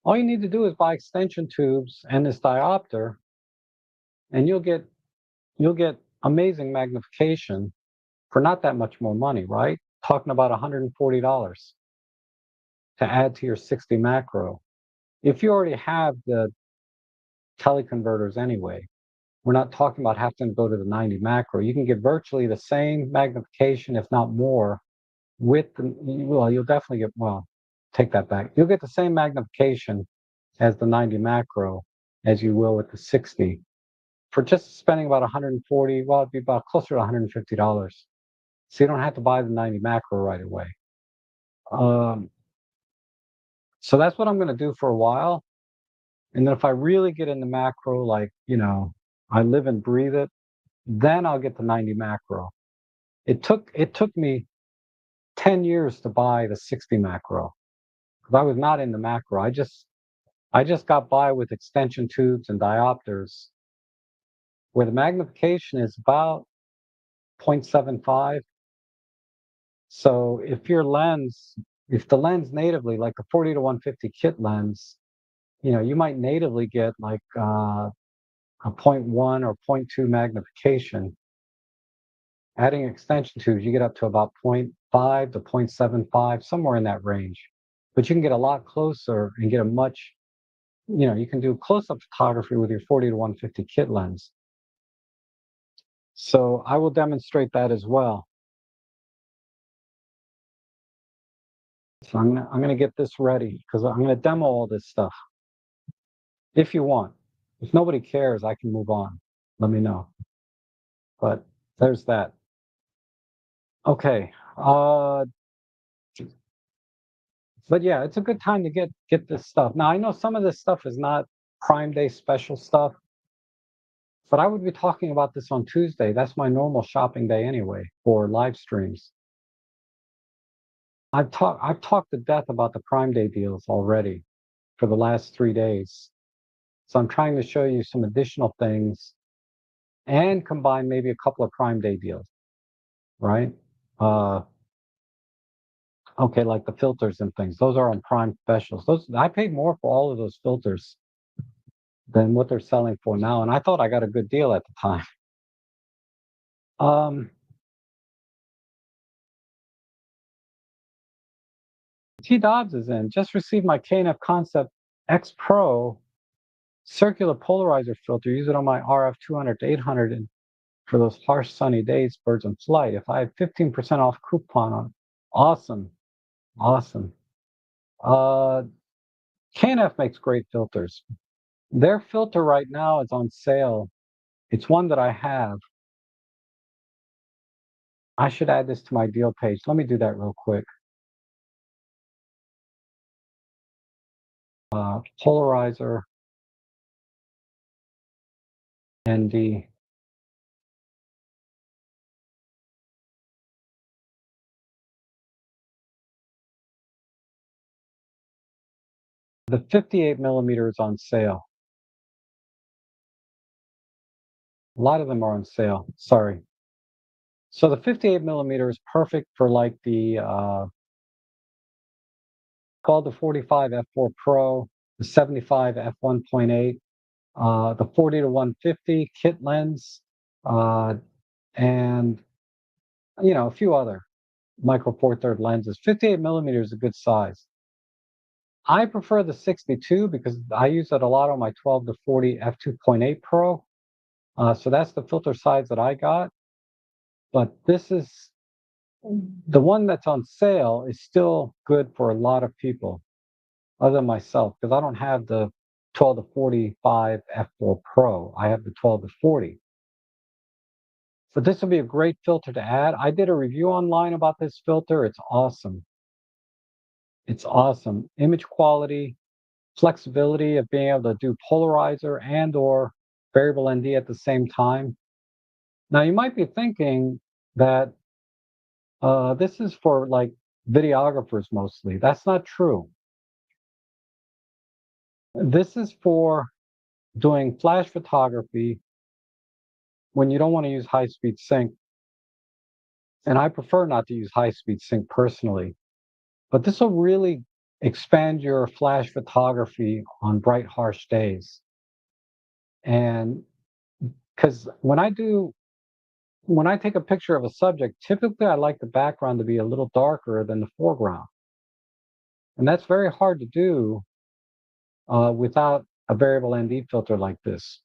all you need to do is buy extension tubes and this diopter, and you'll get amazing magnification for not that much more money, right? Talking about $140 to add to your 60 macro. If you already have the teleconverters anyway, we're not talking about having to go to the 90 macro. You can get virtually the same magnification, if not more, with the, well, you'll definitely get, well, take that back. You'll get the same magnification as the 90 macro as you will with the 60 for just spending about 140, well, it'd be about closer to $150. So you don't have to buy the 90 macro right away. Um, so that's what I'm going to do for a while. And then if I really get into macro, like, I live and breathe it, then I'll get the 90 macro. It took me 10 years to buy the 60 macro because I was not in the macro. I just got by with extension tubes and diopters where the magnification is about 0.75. So if the lens natively, like the 40 to 150 kit lens, you might natively get like a zero point 0.1 or zero point 0.2 magnification. Adding extension tubes, you get up to about 0.5 to 0.75, somewhere in that range. But you can get a lot closer and get a much, you can do close-up photography with your 40 to 150 kit lens. So I will demonstrate that as well. So I'm gonna get this ready because I'm gonna demo all this stuff. If you want. If nobody cares, I can move on. Let me know. But there's that. Okay. But yeah, it's a good time to get this stuff. Now I know some of this stuff is not Prime Day special stuff, but I would be talking about this on Tuesday. That's my normal shopping day anyway for live streams. I've talked to death about the Prime Day deals already for the last 3 days. So I'm trying to show you some additional things and combine maybe a couple of Prime Day deals, right? Uh, okay, like the filters and things. Those are on Prime specials. Those I paid more for all of those filters than what they're selling for now, and I thought I got a good deal at the time. Um, T Dobbs is in. Just received my KNF Concept X Pro circular polarizer filter. Use it on my RF 200 to 800 and for those harsh sunny days, birds in flight. If I had 15% off coupon on, awesome, awesome. Uh, KNF makes great filters. Their filter right now is on sale. It's one that I have. I should add this to my deal page. Let me do that real quick. Polarizer ND. The 58 millimeter is on sale. A lot of them are on sale. Sorry. So the 58 millimeter is perfect for like the called the 45 f4 Pro, the 75 f1.8, the 40 to 150 kit lens, uh, and a few other micro four third lenses. 58 millimeter is a good size. I prefer the 62 because I use it a lot on my 12 to 40 f2.8 Pro. So that's the filter size that I got. But this is the one that's on sale is still good for a lot of people, other than myself, because I don't have the 12 to 45 f4 Pro. I have the 12 to 40. But this would be a great filter to add. I did a review online about this filter. It's awesome. It's awesome. Image quality, flexibility of being able to do polarizer and or variable ND at the same time. Now you might be thinking that this is for like videographers mostly. That's not true. This is for doing flash photography when you don't want to use high-speed sync. And I prefer not to use high-speed sync personally. But this will really expand your flash photography on bright, harsh days. And because when I take a picture of a subject, typically I like the background to be a little darker than the foreground. And that's very hard to do without a variable ND filter like this.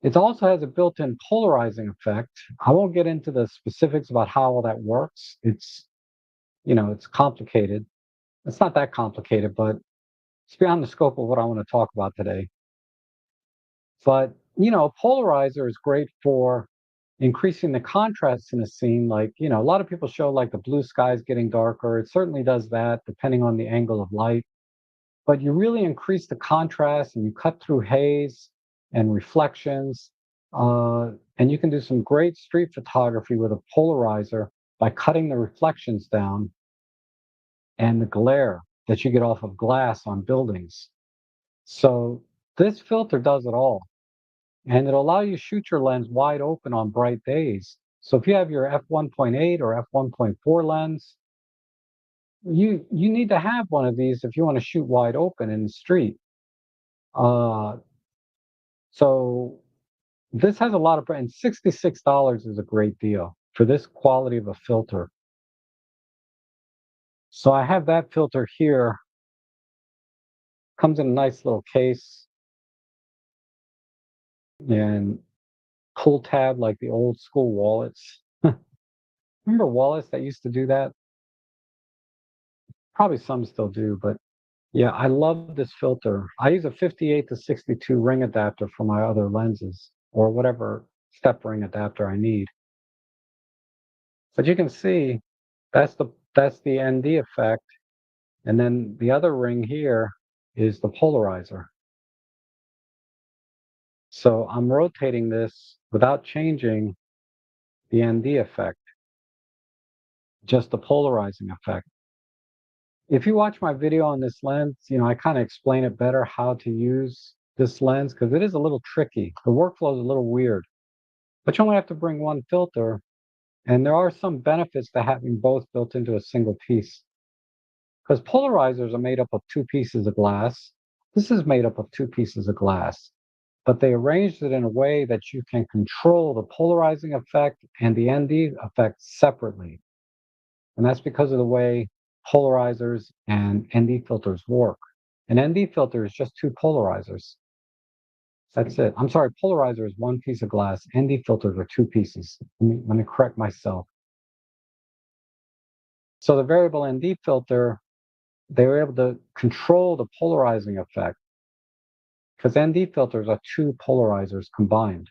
It also has a built-in polarizing effect. I won't get into the specifics about how all that works. It's complicated. It's not that complicated, but it's beyond the scope of what I want to talk about today. But, polarizer is great for increasing the contrast in a scene. Like, a lot of people show like the blue skies getting darker. It certainly does that depending on the angle of light. But you really increase the contrast and you cut through haze and reflections. And you can do some great street photography with a polarizer by cutting the reflections down and the glare that you get off of glass on buildings. So this filter does it all. And it'll allow you to shoot your lens wide open on bright days. So if you have your f1.8 or f1.4 lens, you need to have one of these if you want to shoot wide open in the street. Uh, so this has a lot of, and $66 is a great deal for this quality of a filter. So I have that filter here. Comes in a nice little case and pull tab like the old school wallets. Remember wallets that used to do that? Probably some still do, but yeah, I love this filter. I use a 58 to 62 ring adapter for my other lenses or whatever step ring adapter I need. But you can see that's the ND effect. And then the other ring here is the polarizer. So I'm rotating this without changing the ND effect, just the polarizing effect. If you watch my video on this lens, I kind of explain it better how to use this lens because it is a little tricky. The workflow is a little weird, but you only have to bring one filter, and there are some benefits to having both built into a single piece. Because polarizers are made up of two pieces of glass. This is made up of two pieces of glass, but they arranged it in a way that you can control the polarizing effect and the ND effect separately. And that's because of the way polarizers and ND filters work. An ND filter is just two polarizers. That's it. I'm sorry, polarizer is one piece of glass. ND filters are two pieces. Let me correct myself. So the variable ND filter, they were able to control the polarizing effect because ND filters are two polarizers combined.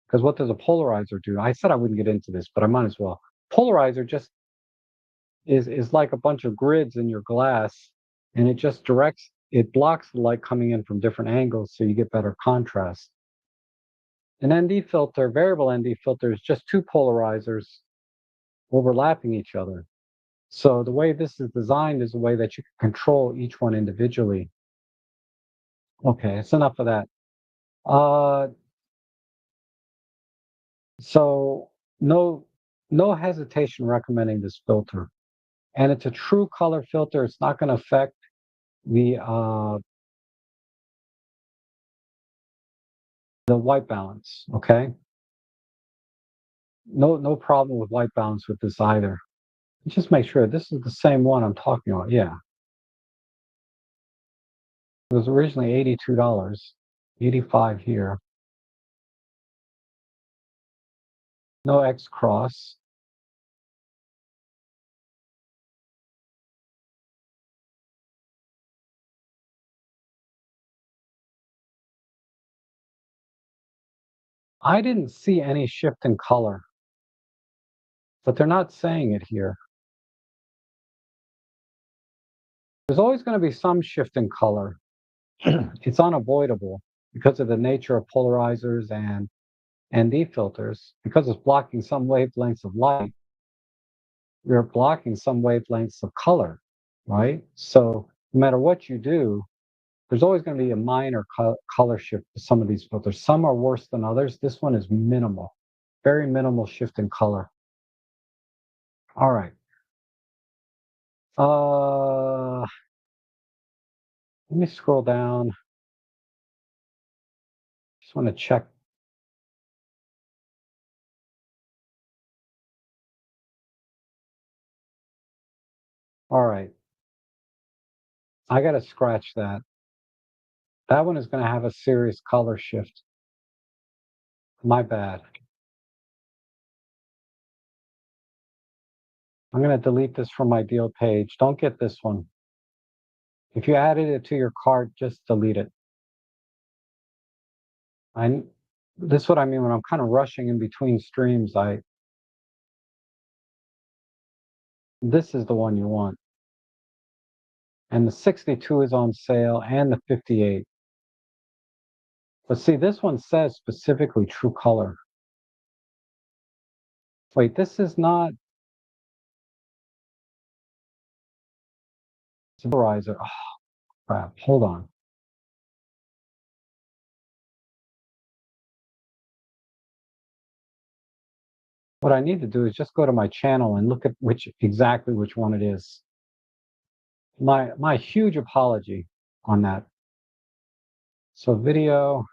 Because what does a polarizer do? I said I wouldn't get into this, but I might as well. Polarizer just is like a bunch of grids in your glass, and it blocks the light coming in from different angles so you get better contrast. An ND filter, variable ND filter, is just two polarizers overlapping each other. So the way this is designed is a way that you can control each one individually. Okay, it's enough of that. Uh, so no, no hesitation recommending this filter, and it's a true color filter. It's not going to affect the white balance. Okay, no problem with white balance with this either. Just make sure this is the same one I'm talking about. Yeah, it was originally $82, 85 here. No X cross. I didn't see any shift in color, but they're not saying it here. There's always going to be some shift in color. It's unavoidable because of the nature of polarizers and ND filters. Because it's blocking some wavelengths of light, you're blocking some wavelengths of color, right? So no matter what you do, there's always going to be a minor color shift to some of these filters. Some are worse than others. This one is minimal, very minimal shift in color. All right. Let me scroll down. Just want to check. All right. I got to scratch that. That one is going to have a serious color shift. My bad. I'm going to delete this from my deal page. Don't get this one. If you added it to your cart, just delete it. I This is what I mean when I'm kind of rushing in between streams. This is the one you want. And the 62 is on sale and the 58. But see, this one says specifically true color. Wait, this is not polarizer. Oh, crap. Hold on. What I need to do is just go to my channel and look at exactly which one it is. My huge apology on that. So video,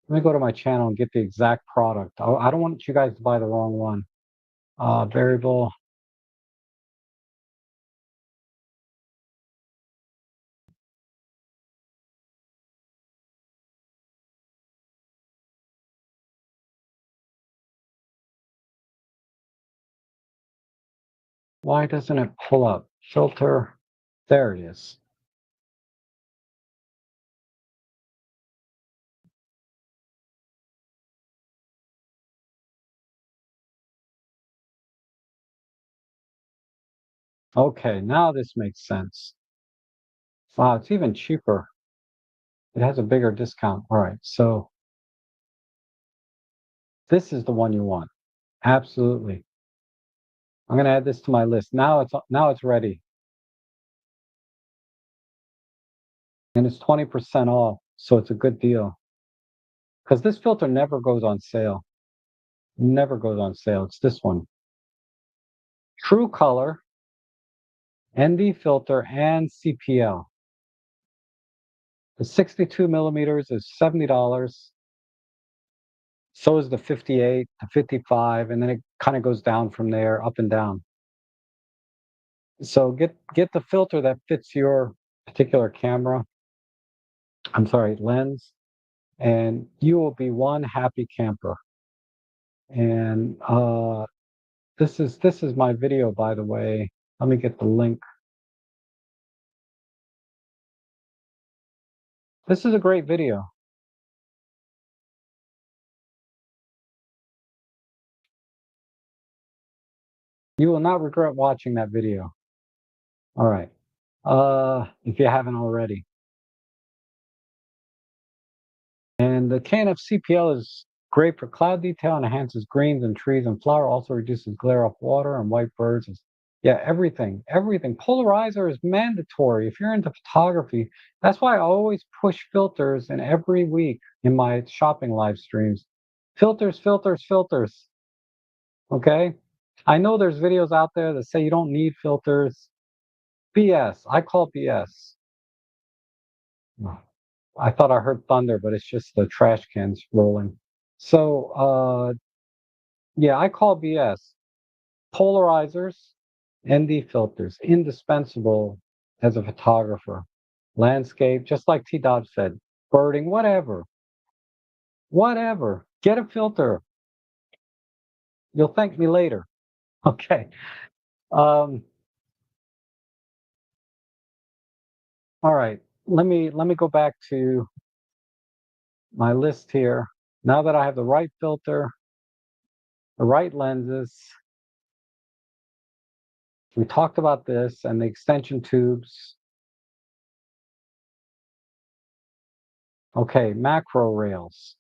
let me go to my channel and get the exact product. I don't want you guys to buy the wrong one. Variable. Why doesn't it pull up? Filter. There it is. Okay, now this makes sense. Wow, it's even cheaper. It has a bigger discount. All right, so this is the one you want. Absolutely. I'm going to add this to my list. Now it's ready. and it's 20% off, so it's a good deal. Because this filter never goes on sale. Never goes on sale. It's this one. True color, ND filter, and CPL. The 62 millimeters is $70. So is the 58, the 55, and then it kind of goes down from there, up and down. So get the filter that fits your particular camera. I'm sorry, lens, and you will be one happy camper. And this is my video, by the way. Let me get the link. This is a great video. You will not regret watching that video. All right. If you haven't already. And the KNF CPL is great for cloud detail and enhances greens and trees and flower. Also reduces glare off water and white birds. Yeah, everything, everything. Polarizer is mandatory if you're into photography. That's why I always push filters in every week in my shopping live streams. Filters, filters, filters. Okay? I know there's videos out there that say you don't need filters. BS. I call BS. I thought I heard thunder, but it's just the trash cans rolling. So, yeah, I call BS. Polarizers, ND filters, indispensable as a photographer. Landscape, just like T. Dodd said, birding, whatever, whatever. Get a filter. You'll thank me later. Okay. Um, all right. Let me go back to my list here. Now that I have the right filter, the right lenses, we talked about this and the extension tubes. Okay, macro rails.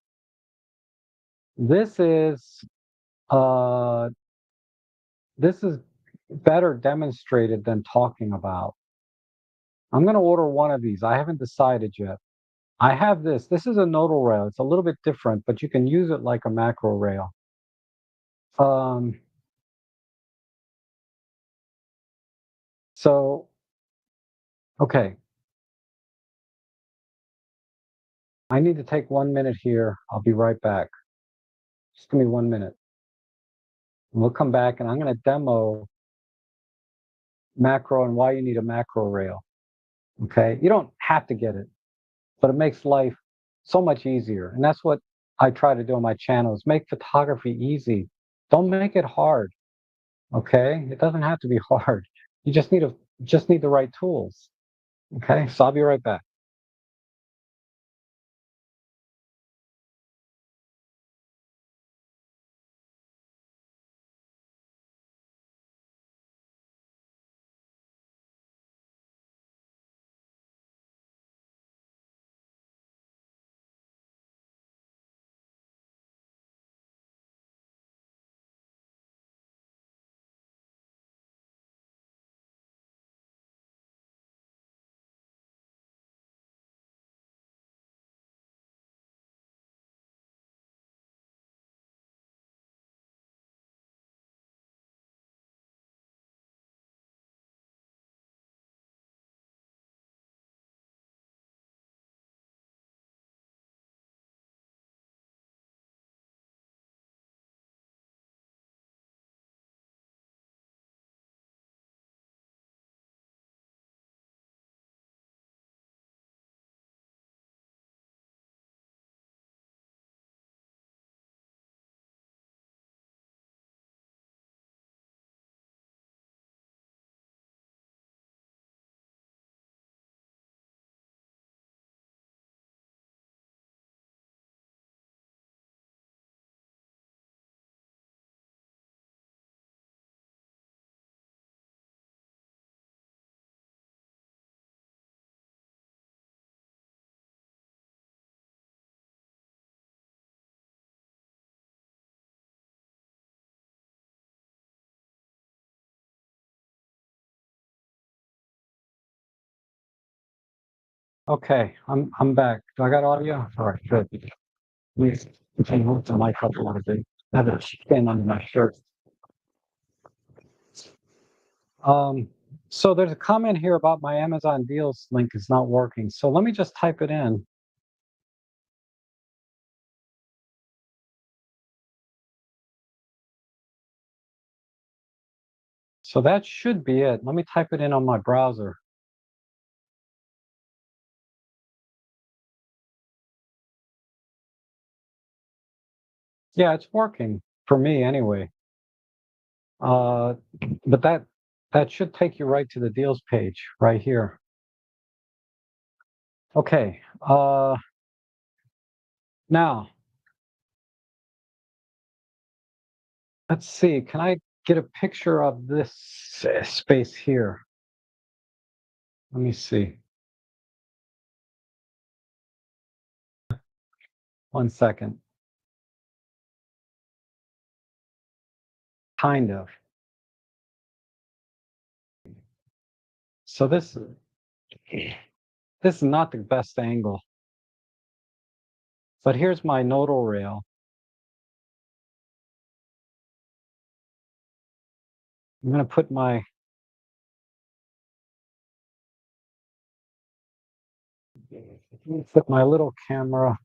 This is uh this is better demonstrated than talking about. I'm going to order one of these. I haven't decided yet. I have this. This is a nodal rail. It's a little bit different, but you can use it like a macro rail. Um, so, okay. I need to take 1 minute here. I'll be right back. Just give me 1 minute. We'll come back and I'm going to demo macro and why you need a macro rail. Okay. You don't have to get it, but it makes life so much easier. And that's what I try to do on my channel is make photography easy. Don't make it hard. Okay? It doesn't have to be hard. You just need the right tools. Okay? So I'll be right back. Okay, I'm back. Do I got audio? All right, good. Let me move the mic up a little bit. I have it stand under my shirt. Um, so there's a comment here about my Amazon deals link is not working. So let me just type it in. So that should be it. Let me type it in on my browser. Yeah, it's working for me anyway. Uh, but that should take you right to the deals page right here. Okay. Now let's see. Can I get a picture of this space here? Let me see. 1 second. Kind of. So this is not the best angle, but here's my nodal rail. I'm going to put my little camera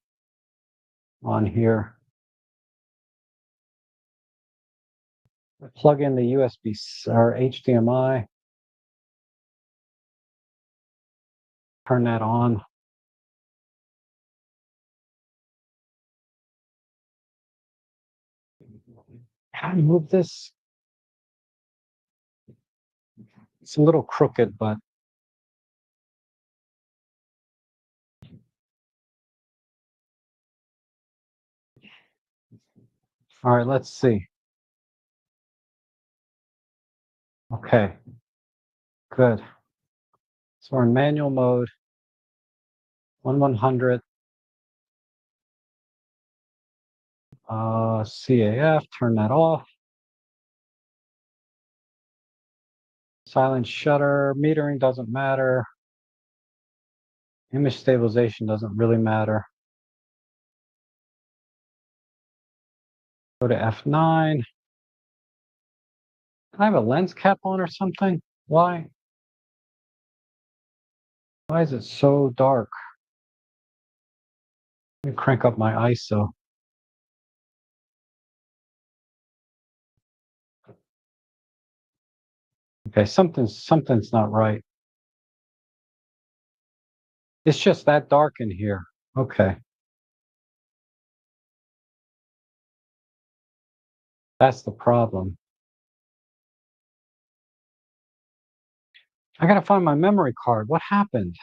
on here. Plug in the USB or HDMI. Turn that on. How do you move this? It's a little crooked, but all right, let's see. Okay, good. So we're in manual mode, 1/100th, CAF, turn that off. Silent shutter, metering doesn't matter. Image stabilization doesn't really matter. Go to F9. I have a lens cap on or something? Why? Why is it so dark? Let me crank up my ISO. Okay, something's not right. It's just that dark in here. Okay, that's the problem. I gotta find my memory card. What happened?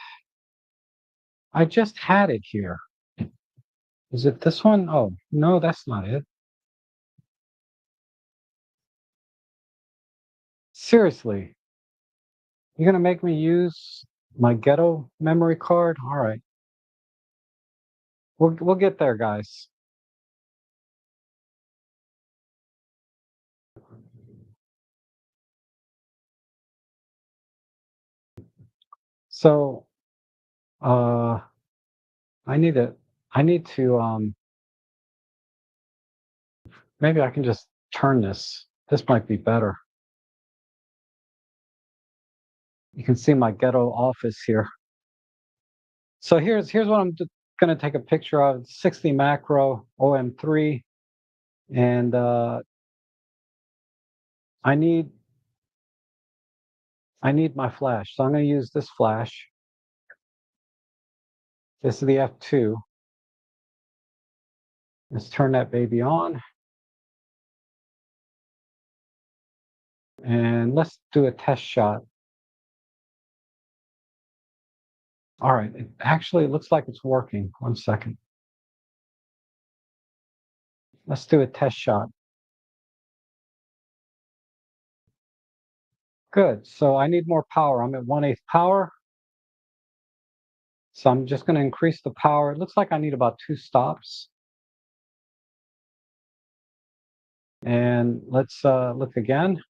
I just had it here. Is it this one? Oh, no, that's not it. Seriously, you're gonna make me use my ghetto memory card? All right, we'll get there, guys. So, uh, I need to, I need to, maybe I can just turn this. This might be better. You can see my ghetto office here. So here's what I'm gonna take a picture of. 60 macro OM3, and I need my flash. So I'm gonna use this flash. This is the F2. Let's turn that baby on. And let's do a test shot. All right, it actually looks like it's working. 1 second. Let's do a test shot. Good, so I need more power. I'm at 1/8 power. So I'm just gonna increase the power. It looks like I need about 2 stops. And let's look again.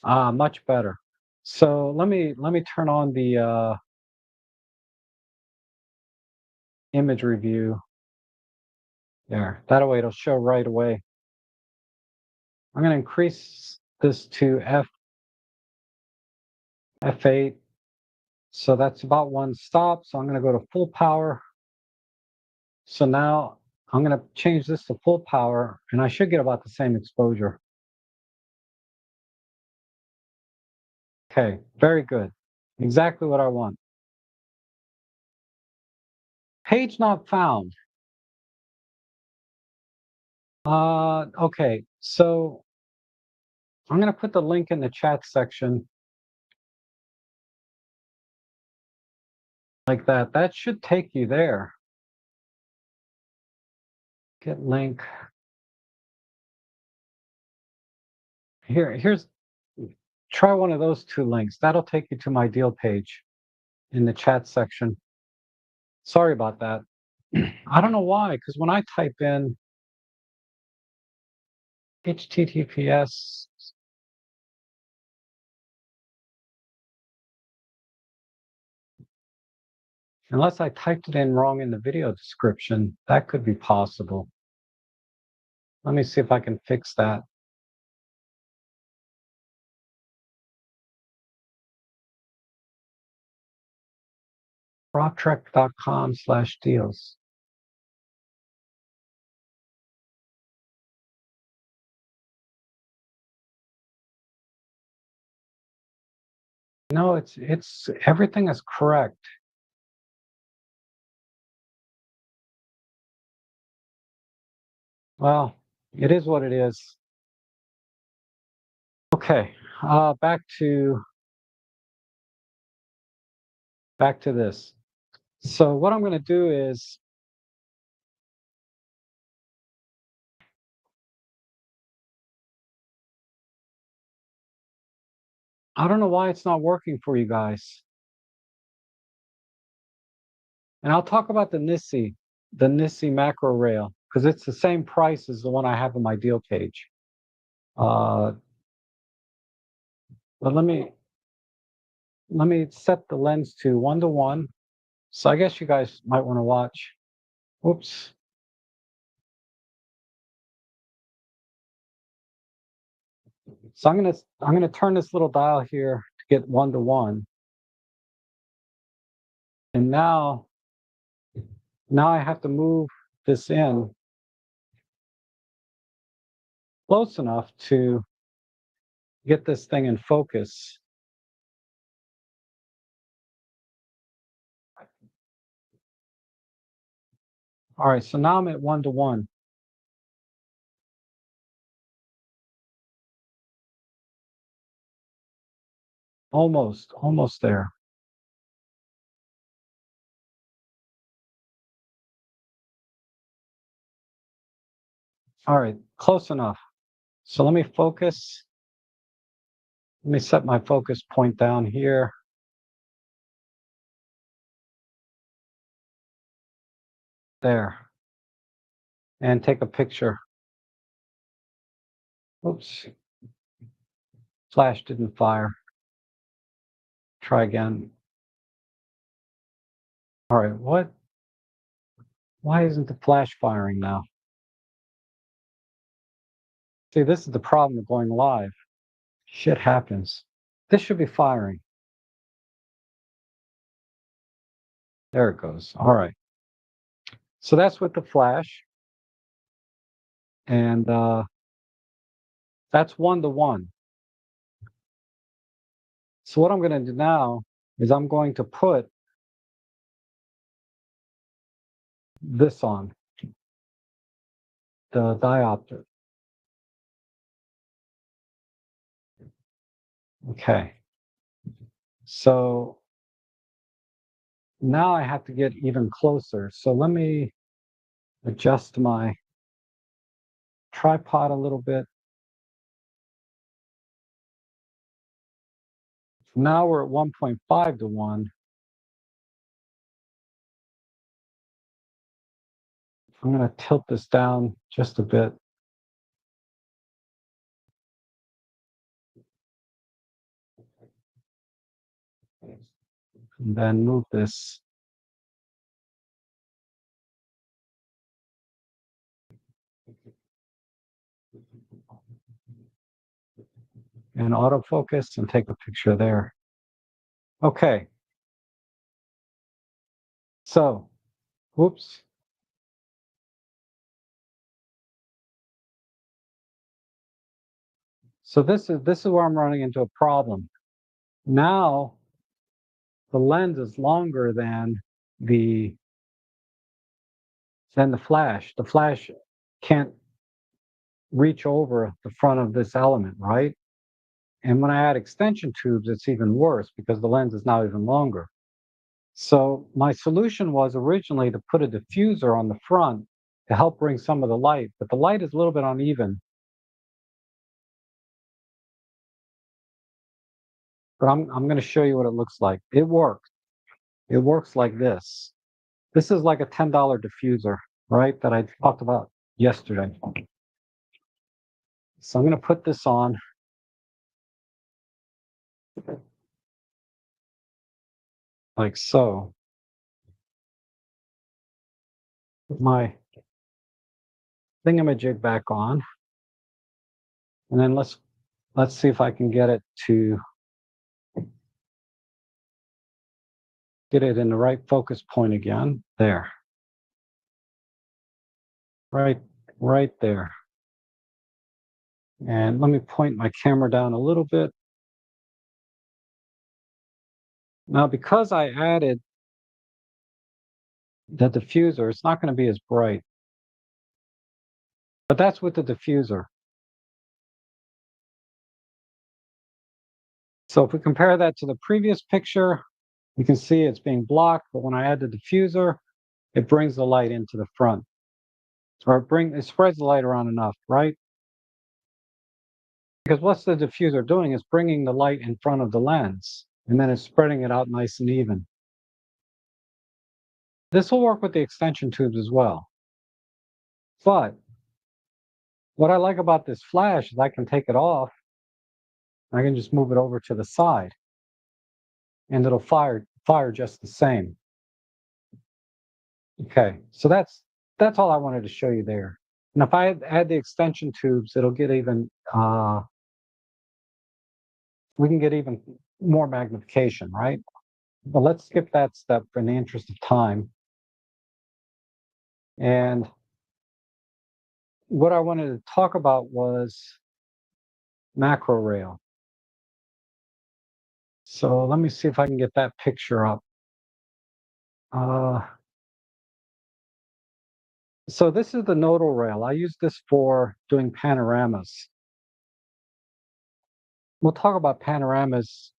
Ah, much better. So let me turn on the image review there. That way it'll show right away. I'm going to increase this to F8. So that's about one stop. So I'm going to go to full power. So now I'm going to change this to full power, and I should get about the same exposure. Okay, very good. Exactly what I want. Page not found. Okay, so I'm going to put the link in the chat section like that. That should take you there. Get link. Here's try one of those two links. That'll take you to my deal page in the chat section. Sorry about that. I don't know why, because when I type in HTTPS, unless I typed it in wrong in the video description, that could be possible. Let me see if I can fix that. Proptrek.com/deals. No, it's everything is correct. Well, it is what it is. Okay, back to this. So what I'm going to do is I don't know why it's not working for you guys. And I'll talk about the NISI macro rail, because it's the same price as the one I have on my deal page. But let me set the lens to 1:1. So I guess you guys might want to watch. Whoops. So I'm gonna turn this little dial here to get 1:1. And now I have to move this in close enough to get this thing in focus. All right, so now I'm at 1:1. Almost there. All right, close enough. So let me focus. Let me set my focus point down here. There. And take a picture. Oops. Flash didn't fire. Try again. All right, what? Why isn't the flash firing now? See, this is the problem of going live. Shit happens. This should be firing. There it goes. All right. So that's with the flash. And that's 1:1. So what I'm going to do now is I'm going to put this on, the diopter. Okay. So now I have to get even closer. So let me adjust my tripod a little bit. Now we're at 1.5:1. I'm going to tilt this down just a bit. and then move this. And autofocus and take a picture there. Okay. So, whoops. So this is where I'm running into a problem. Now the lens is longer the than the flash. The flash can't reach over the front of this element, right? And when I add extension tubes, it's even worse because the lens is now even longer. So my solution was originally to put a diffuser on the front to help bring some of the light, but the light is a little bit uneven. But I'm going to show you what it looks like. It works. It works like this. This is like a $10 diffuser, right? That I talked about yesterday. So I'm going to put this on. Like so. Put my thingamajig back on. And then let's see if I can get it in the right focus point again. There. Right there. And let me point my camera down a little bit. Now, because I added the diffuser, it's not going to be as bright. But that's with the diffuser. So if we compare that to the previous picture, you can see it's being blocked, but when I add the diffuser, it brings the light into the front. Or it spreads the light around enough, right? Because what's the diffuser doing is bringing the light in front of the lens, and then it's spreading it out nice and even. This will work with the extension tubes as well. But what I like about this flash is I can take it off, I can just move it over to the side, and it'll fire just the same. Okay, so that's all I wanted to show you there. And if I add the extension tubes, it'll get even we can get even more magnification, right? But let's skip that step in the interest of time. And what I wanted to talk about was macro rail. So let me see if I can get that picture up. So this is the nodal rail. I use this for doing panoramas. We'll talk about panoramas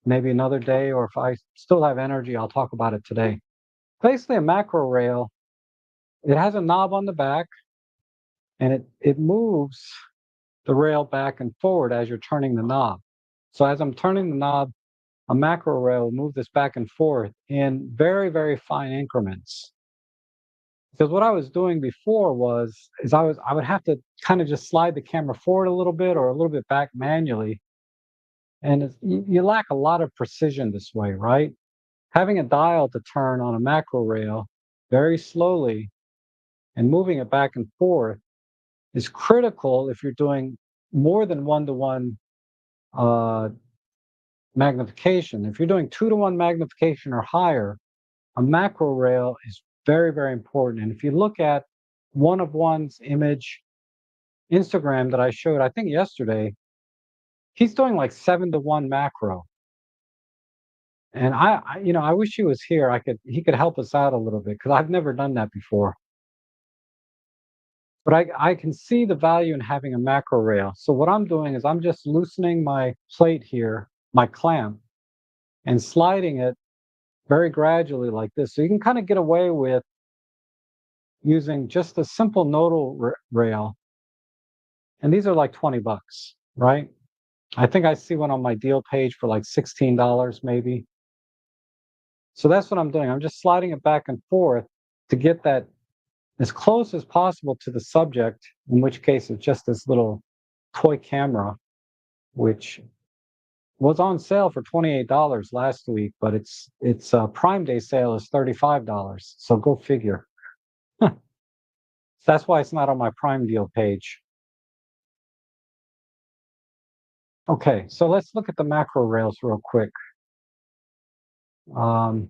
maybe another day, or if I still have energy, I'll talk about it today. Basically, a macro rail, it has a knob on the back, and it moves the rail back and forward as you're turning the knob. So as I'm turning the knob, a macro rail will move this back and forth in very, very fine increments. Because what I was doing before is I would have to kind of just slide the camera forward a little bit or a little bit back manually. And you lack a lot of precision this way, right? Having a dial to turn on a macro rail very slowly and moving it back and forth is critical if you're doing more than 1-to-1 magnification. If you're doing 2-to-1 magnification or higher, a macro rail is very, very important. And if you look at one of one's image Instagram that I showed, I think yesterday, he's doing like 7-to-1 macro. And I wish he was here. He could help us out a little bit because I've never done that before. But I can see the value in having a macro rail. So what I'm doing is I'm just loosening my plate here, my clamp, and sliding it very gradually like this. So you can kind of get away with using just a simple nodal rail. And these are like 20 bucks, right? I think I see one on my deal page for like $16 maybe. So that's what I'm doing. I'm just sliding it back and forth to get that as close as possible to the subject, in which case it's just this little toy camera, which was on sale for $28 last week, but its Prime Day sale is $35. So go figure. That's why it's not on my Prime deal page. Okay, so let's look at the macro rails real quick. Um,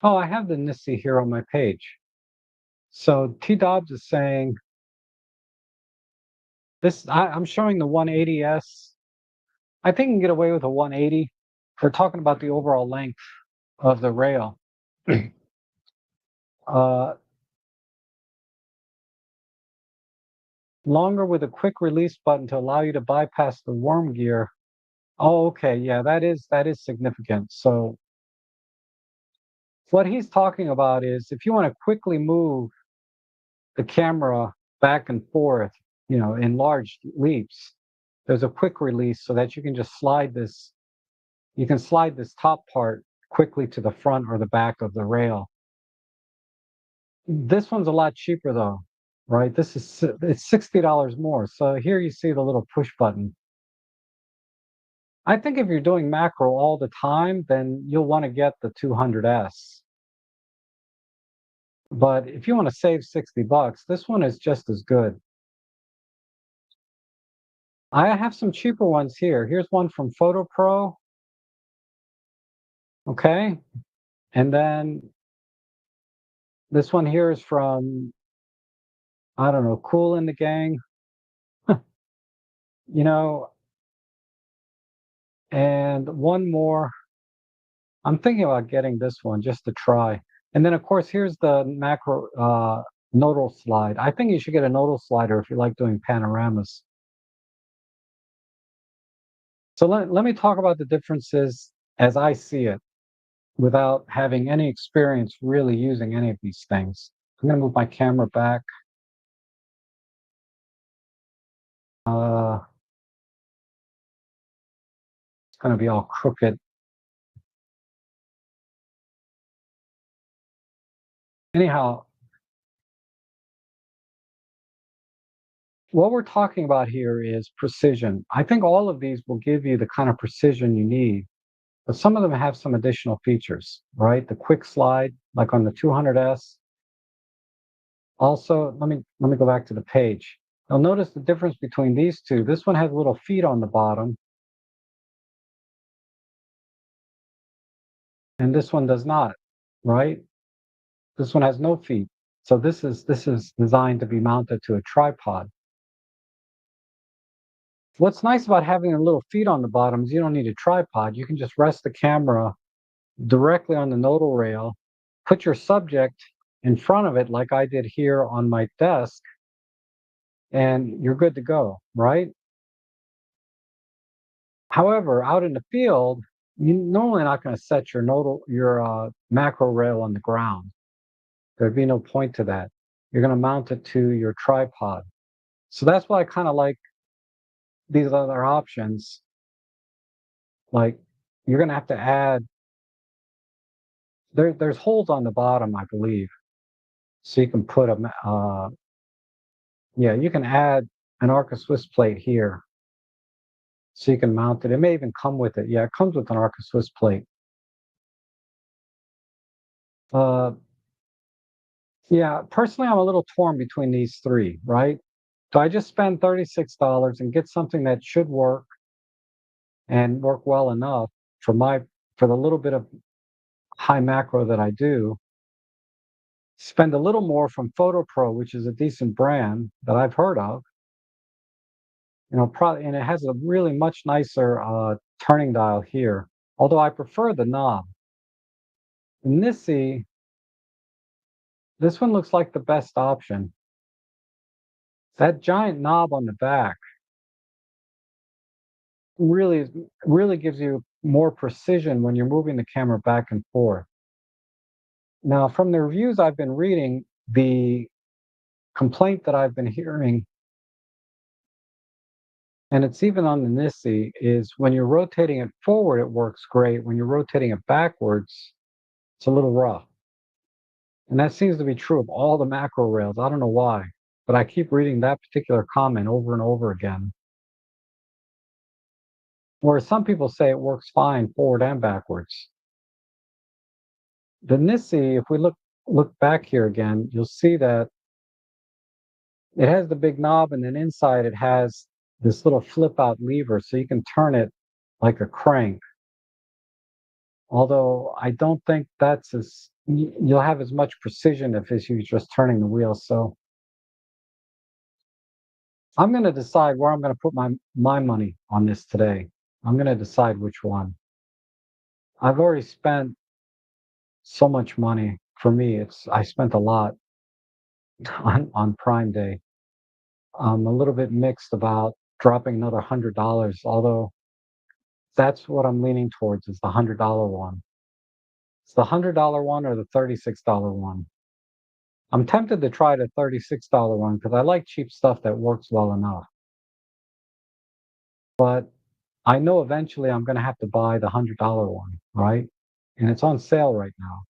oh, I have the NISI here on my page. So T Dobbs is saying this. I'm showing the 180S. I think you can get away with a 180. We're talking about the overall length of the rail. uh, Longer with a quick release button to allow you to bypass the worm gear. Oh, okay, yeah, that is significant. So what he's talking about is if you want to quickly move the camera back and forth, in large leaps, there's a quick release so that you can just slide this. You can slide this top part quickly to the front or the back of the rail. This one's a lot cheaper though, right? It's $60 more. So here you see the little push button. I think if you're doing macro all the time, then you'll want to get the 200S. But if you want to save $60, this one is just as good. I have some cheaper ones here. Here's one from Photo Pro. Okay. And then this one here is from, I don't know, Cool in the Gang. you know, and one more. I'm thinking about getting this one just to try. And then, of course, here's the macro nodal slide. I think you should get a nodal slider if you like doing panoramas. So let me talk about the differences as I see it without having any experience really using any of these things. I'm going to move my camera back. It's going to be all crooked. Anyhow, what we're talking about here is precision. I think all of these will give you the kind of precision you need, but some of them have some additional features, right? The quick slide, like on the 200S. Also, let me go back to the page. You'll notice the difference between these two. This one has little feet on the bottom, and this one does not, right? This one has no feet. So this is designed to be mounted to a tripod. What's nice about having a little feet on the bottom is you don't need a tripod. You can just rest the camera directly on the nodal rail, put your subject in front of it like I did here on my desk, and you're good to go, right? However, out in the field, you're normally not going to set your macro rail on the ground. There'd be no point to that. You're going to mount it to your tripod. So that's why I kind of like these other options. Like you're going to have to add there's holes on the bottom, I believe, so you can put a yeah, you can add an Arca Swiss plate here, so you can mount it. It may even come with it. Yeah, it comes with an Arca Swiss plate. Uh, yeah, personally, I'm a little torn between these three. Right? Do I just spend $36 and get something that should work and work well enough for for the little bit of high macro that I do? Spend a little more from Photo Pro, which is a decent brand that I've heard of. Probably, and it has a really much nicer turning dial here. Although I prefer the knob. In this one looks like the best option. That giant knob on the back really, really gives you more precision when you're moving the camera back and forth. Now, from the reviews I've been reading, the complaint that I've been hearing, and it's even on the NISI, is when you're rotating it forward, it works great. When you're rotating it backwards, it's a little rough. And that seems to be true of all the macro rails. I don't know why, but I keep reading that particular comment over and over again. Whereas some people say it works fine forward and backwards. The Nissi, if we look back here again, you'll see that it has the big knob, and then inside it has this little flip out lever, so you can turn it like a crank. Although I don't think that's you'll have as much precision if you're just turning the wheel. So I'm going to decide where I'm going to put my money on this today. I'm going to decide which one. I've already spent so much money. For me, I spent a lot on Prime Day. I'm a little bit mixed about dropping another $100, although that's what I'm leaning towards is the $100 one. It's the $100 one or the $36 one. I'm tempted to try the $36 one because I like cheap stuff that works well enough. But I know eventually I'm going to have to buy the $100 one, right? And it's on sale right now.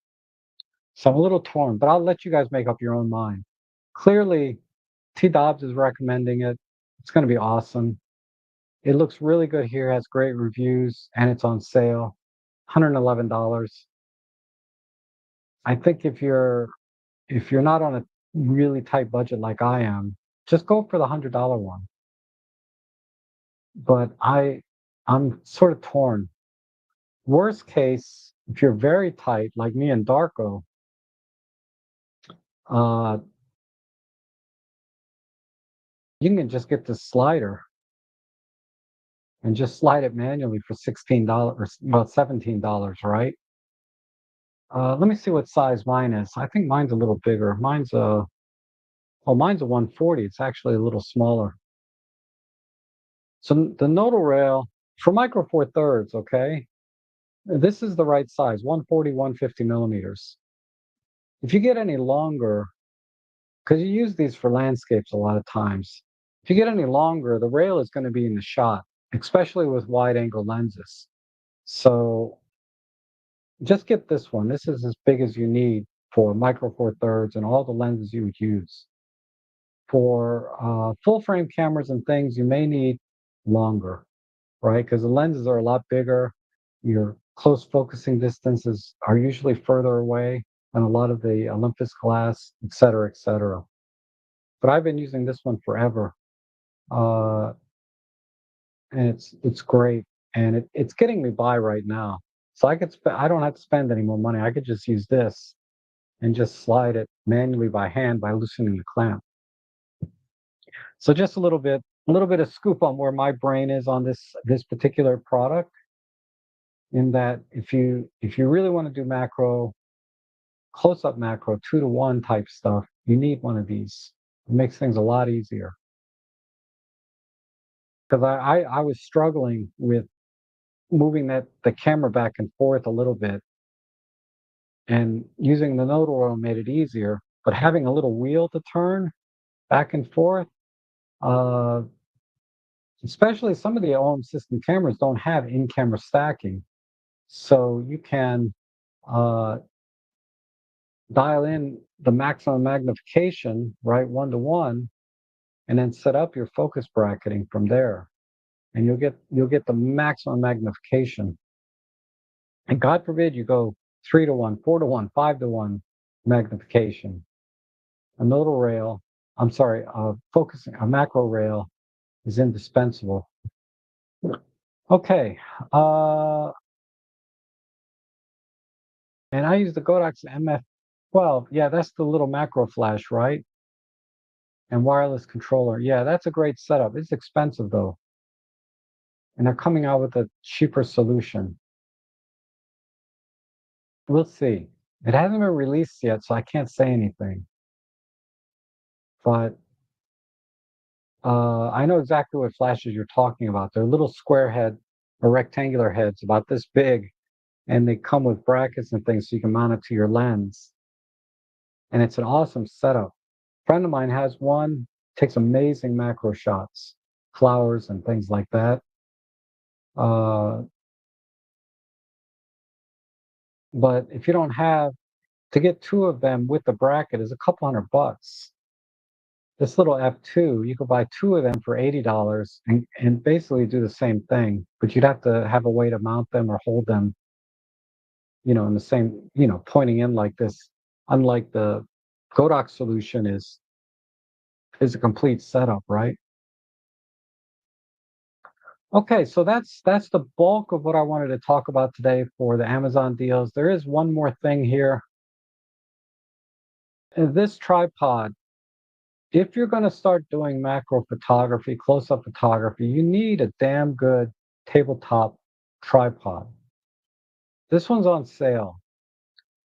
So I'm a little torn, but I'll let you guys make up your own mind. Clearly, T. Dobbs is recommending it. It's going to be awesome. It looks really good here, has great reviews, and it's on sale. $111. I think if you're not on a really tight budget like I am, just go for the $100 one. But I'm sort of torn. Worst case, if you're very tight, like me and Darko, uh, you can just get this slider and just slide it manually for $16, about $17, right? Let me see what size mine is. I think mine's a little bigger. Mine's a 140. It's actually a little smaller. So the nodal rail for Micro Four Thirds, okay? This is the right size, 140, 150 millimeters. If you get any longer, because you use these for landscapes a lot of times, if you get any longer, the rail is going to be in the shot, especially with wide angle lenses. So just get this one. This is as big as you need for Micro Four Thirds and all the lenses you would use. For full frame cameras and things, you may need longer, right? Because the lenses are a lot bigger. Your close focusing distances are usually further away than a lot of the Olympus glass, et cetera, et cetera. But I've been using this one forever, uh, and it's great, and it's getting me by right now. So I don't have to spend any more money. I could just use this and just slide it manually by hand by loosening the clamp. So just a little bit of scoop on where my brain is on this particular product. In that, if you really want to do macro, close-up macro, 2-to-1 type stuff, you need one of these. It makes things a lot easier. Because I was struggling with moving the camera back and forth a little bit, and using the nodal rail made it easier. But having a little wheel to turn back and forth, uh, especially some of the OM system cameras don't have in-camera stacking, so you can uh, dial in the maximum magnification, right, 1-to-1, and then set up your focus bracketing from there, and you'll get the maximum magnification. And God forbid you go 3-to-1, 4-to-1, 5-to-1 magnification. A nodal rail, I'm sorry, focusing a macro rail is indispensable. Okay, and I use the Godox MF12. Yeah, that's the little macro flash, right? And wireless controller. Yeah, that's a great setup. It's expensive though, and they're coming out with a cheaper solution. We'll see. It hasn't been released yet, so I can't say anything. But I know exactly what flashes you're talking about. They're little square head or rectangular heads about this big, and they come with brackets and things so you can mount it to your lens. And it's an awesome setup. A friend of mine has one, takes amazing macro shots, flowers and things like that. Uh, but if you don't have to get two of them with the bracket is a couple $100. This little F2, you could buy two of them for $80 and basically do the same thing, but you'd have to have a way to mount them or hold them, in the same, pointing in like this. Unlike the Godox solution is a complete setup, right? Okay, so that's the bulk of what I wanted to talk about today for the Amazon deals. There is one more thing here. This tripod, if you're going to start doing macro photography, close-up photography, you need a damn good tabletop tripod. This one's on sale.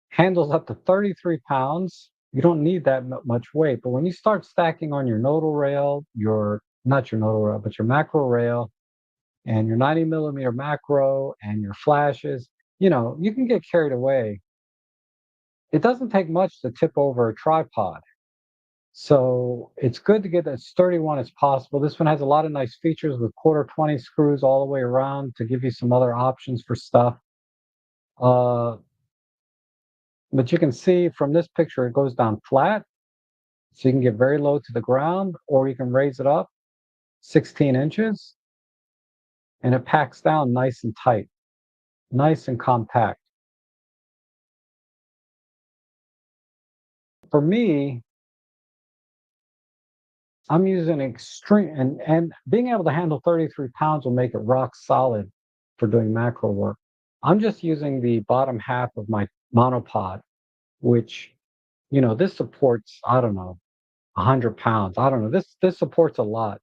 Handles up to 33 pounds. You don't need that much weight, but when you start stacking on your nodal rail, not your nodal rail, but your macro rail, and your 90 millimeter macro and your flashes, you can get carried away. It doesn't take much to tip over a tripod. So it's good to get as sturdy one as possible. This one has a lot of nice features with quarter 20 screws all the way around to give you some other options for stuff. But you can see from this picture, it goes down flat. So you can get very low to the ground, or you can raise it up 16 inches, and it packs down nice and tight, nice and compact. For me, I'm using extreme, and being able to handle 33 pounds will make it rock solid for doing macro work. I'm just using the bottom half of my monopod, which, this supports, I don't know, 100 pounds. I don't know. This supports a lot.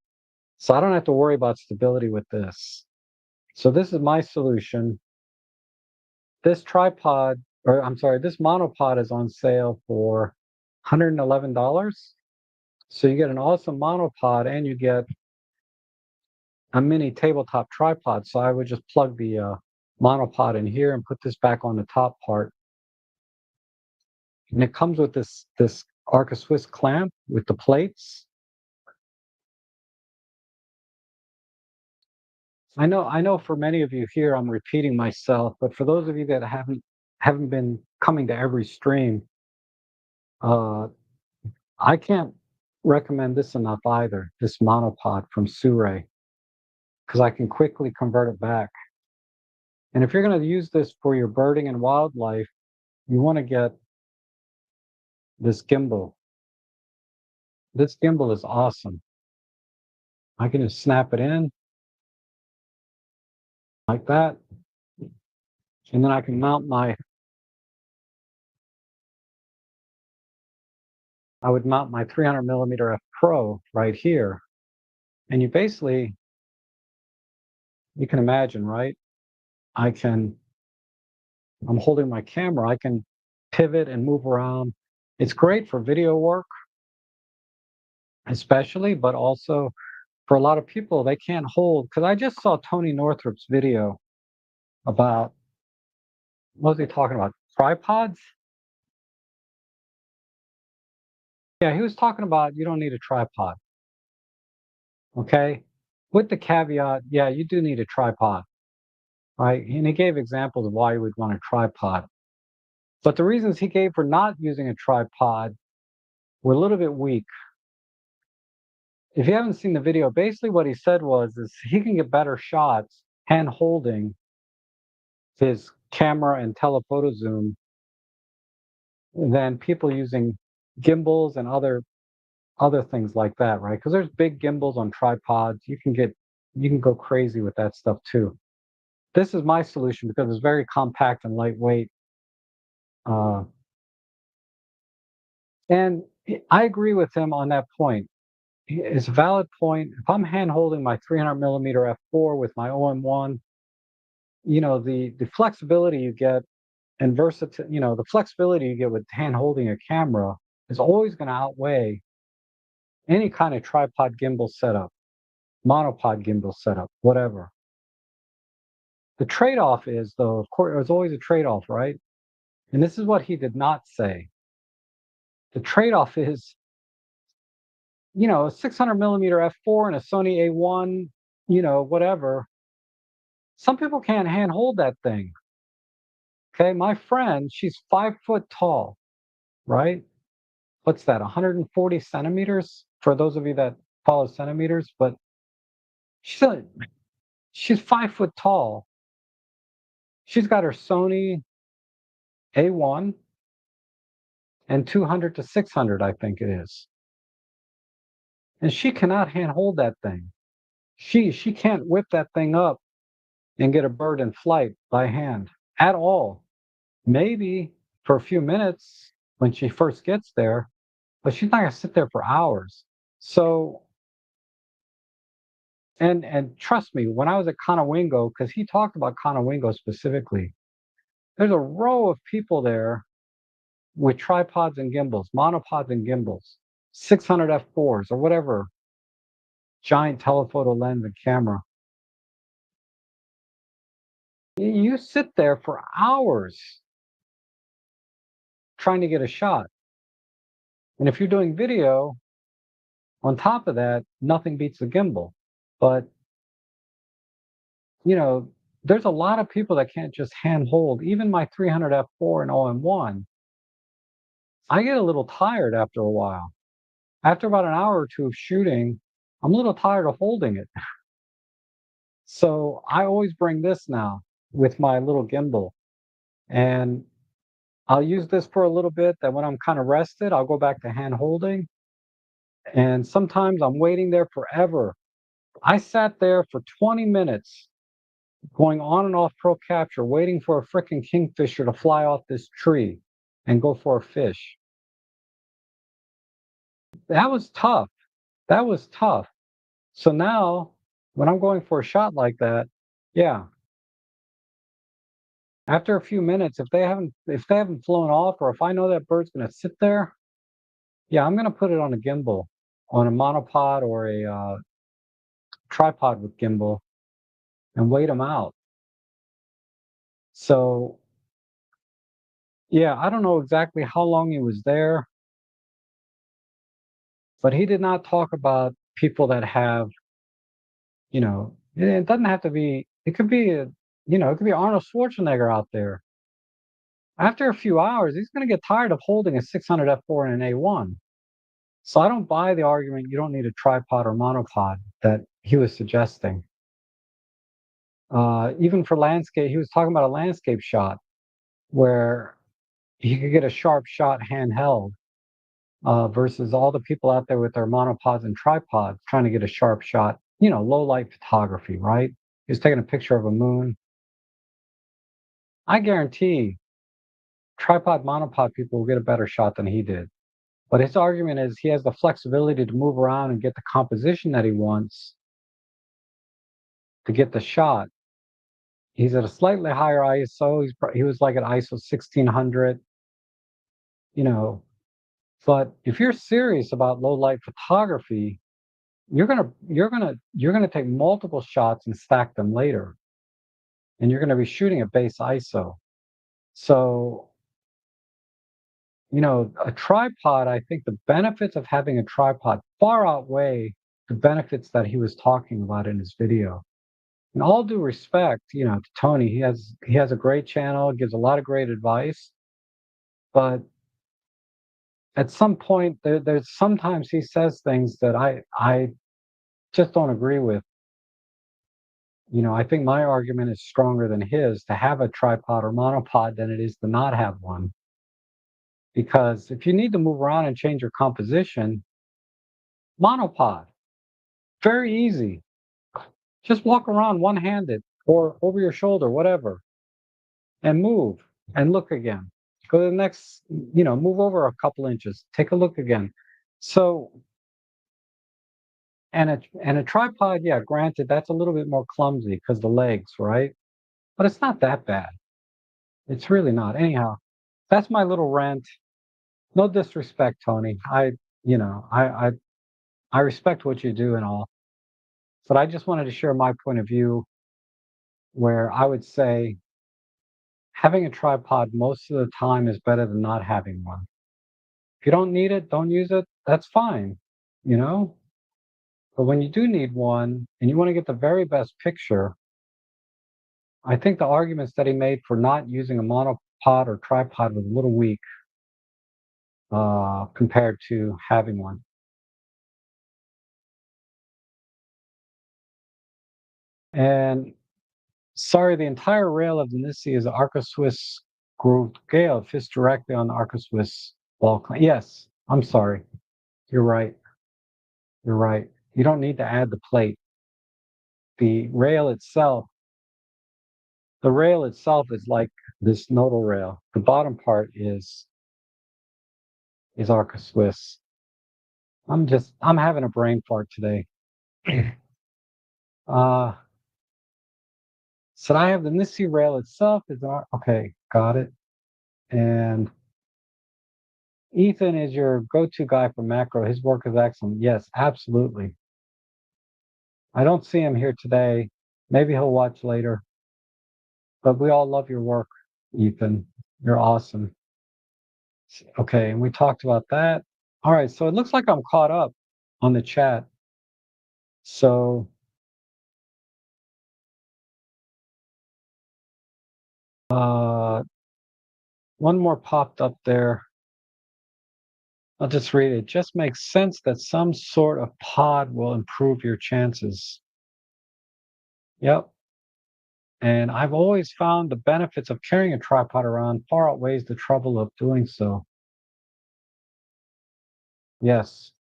So I don't have to worry about stability with this. So this is my solution. This tripod, or I'm sorry, this monopod is on sale for $111. So you get an awesome monopod and you get a mini tabletop tripod. So I would just plug the monopod in here and put this back on the top part. And it comes with this Arca Swiss clamp with the plates. I know for many of you here I'm repeating myself, but for those of you that haven't been coming to every stream, uh, I can't recommend this enough either, this monopod from Suray, because I can quickly convert it back. And if you're going to use this for your birding and wildlife, you want to get this gimbal. This gimbal is awesome. I can just snap it in like that, and then I can I would mount my 300 millimeter F Pro right here. And you can imagine, right? I'm holding my camera, I can pivot and move around. It's great for video work, especially, but also for a lot of people, they can't hold. Because I just saw Tony Northrup's video about, what was he talking about? Tripods? Yeah, he was talking about you don't need a tripod. Okay. With the caveat, yeah, you do need a tripod, right? And he gave examples of why you would want a tripod. But the reasons he gave for not using a tripod were a little bit weak. If you haven't seen the video, basically what he said is he can get better shots hand holding his camera and telephoto zoom than people using gimbals and other things like that, right? Because there's big gimbals on tripods. You can go crazy with that stuff too. This is my solution because it's very compact and lightweight. Uh, and I agree with him on that point. It's a valid point. If I'm hand holding my 300 millimeter f4 with my OM1, the flexibility you get and the flexibility you get with hand holding a camera is always going to outweigh any kind of tripod gimbal setup, monopod gimbal setup, whatever. The trade-off is, though, of course, there's always a trade-off, right? And this is what he did not say. The trade-off is, a 600 millimeter f4 and a Sony A1, whatever. Some people can't hand hold that thing. Okay, my friend, she's 5 foot tall. right? What's that, 140 centimeters for those of you that follow centimeters? But she's a, she's 5 foot tall. She's got her Sony A1 and 200 to 600, I think it is. And she cannot handhold that thing. She can't whip that thing up and get a bird in flight by hand at all. Maybe for a few minutes when she first gets there, but she's not gonna sit there for hours. So, and trust me, when I was at Conowingo, because he talked about Conowingo specifically, there's a row of people there with tripods and gimbals, monopods and gimbals, 600 f4s or whatever, giant telephoto lens and camera. You sit there for hours trying to get a shot. And if you're doing video, on top of that, nothing beats the gimbal. But, you know, there's a lot of people that can't just handhold. Even my 300 f4 and OM1, I get a little tired after a while. After about an hour or two of shooting, I'm a little tired of holding it. So I always bring this now with my little gimbal. And I'll use this for a little bit. Then when I'm kind of rested, I'll go back to hand holding. And sometimes I'm waiting there forever. I sat there for 20 minutes going on and off Pro Capture, waiting for a freaking kingfisher to fly off this tree and go for a fish. That was tough. That was tough. So now, when I'm going for a shot like that, yeah, after a few minutes, if they haven't flown off, or if I know that bird's going to sit there, yeah, I'm going to put it on a gimbal, on a monopod or a tripod with gimbal, and wait them out. So yeah, I don't know exactly how long he was there, but he did not talk about people that have, it doesn't have to be, it could be, it could be Arnold Schwarzenegger out there. After a few hours, he's going to get tired of holding a 600 f4 and an A1. So I don't buy the argument you don't need a tripod or monopod that he was suggesting. Even for landscape, he was talking about a landscape shot where he could get a sharp shot handheld versus all the people out there with their monopods and tripods trying to get a sharp shot, low light photography, right? He was taking a picture of a moon. I guarantee tripod, monopod people will get a better shot than he did. But his argument is he has the flexibility to move around and get the composition that he wants to get the shot. He's at a slightly higher ISO. He was like at ISO 1600, you know. But if you're serious about low light photography, you're gonna take multiple shots and stack them later, and you're gonna be shooting at base ISO. So, a tripod, I think the benefits of having a tripod far outweigh the benefits that he was talking about in his video. In all due respect, to Tony, he has a great channel, gives a lot of great advice, but at some point there's sometimes he says things that I just don't agree with. I think my argument is stronger than his to have a tripod or monopod than it is to not have one. Because if you need to move around and change your composition, monopod, very easy. Just walk around one-handed or over your shoulder, whatever, and move and look again. Go to the next, move over a couple inches, take a look again. So, and a tripod, yeah, granted, that's a little bit more clumsy because the legs, right? But it's not that bad. It's really not. Anyhow, that's my little rant. No disrespect, Tony. I respect what you do and all, but I just wanted to share my point of view where I would say having a tripod most of the time is better than not having one. If you don't need it, don't use it. That's fine, you know? But when you do need one and you want to get the very best picture, I think the arguments that he made for not using a monopod or tripod was a little weak. compared to having one. And sorry, the entire rail of the Nissi is Arca Swiss grooved gale. It fits directly on the Arca Swiss wall. Yes, I'm sorry. You're right. You're right. You don't need to add the plate. The rail itself, the rail itself is like this nodal rail. The bottom part is Arca Swiss. I'm having a brain fart today. Uh, so I have the Nissi rail itself is okay, got it. And Ethan is your go-to guy for macro. His work is excellent. Yes, absolutely. I don't see him here today. Maybe he'll watch later. But we all love your work, Ethan. You're awesome. Okay, and we talked about that. All right, so it looks like I'm caught up on the chat. So one more popped up there. I'll just read it. Just makes sense that some sort of pod will improve your chances. Yep. And I've always found the benefits of carrying a tripod around far outweighs the trouble of doing so. Yes.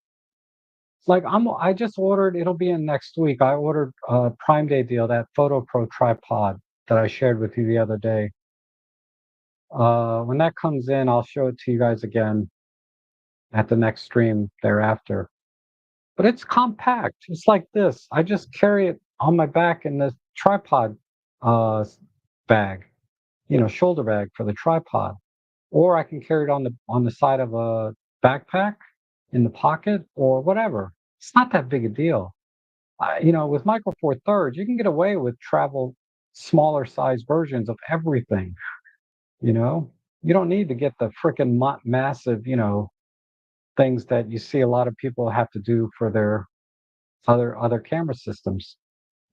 It's like I just ordered, it'll be in next week. I ordered a Prime Day deal, that Photo Pro tripod that I shared with you the other day. When that comes in, I'll show it to you guys again at the next stream thereafter. But it's compact. It's like this. I just carry it on my back in this tripod uh, bag, shoulder bag for the tripod, or I can carry it on the side of a backpack in the pocket or whatever. It's not that big a deal. With Micro Four Thirds, you can get away with travel smaller size versions of everything. You don't need to get the freaking massive, things that you see a lot of people have to do for their other camera systems.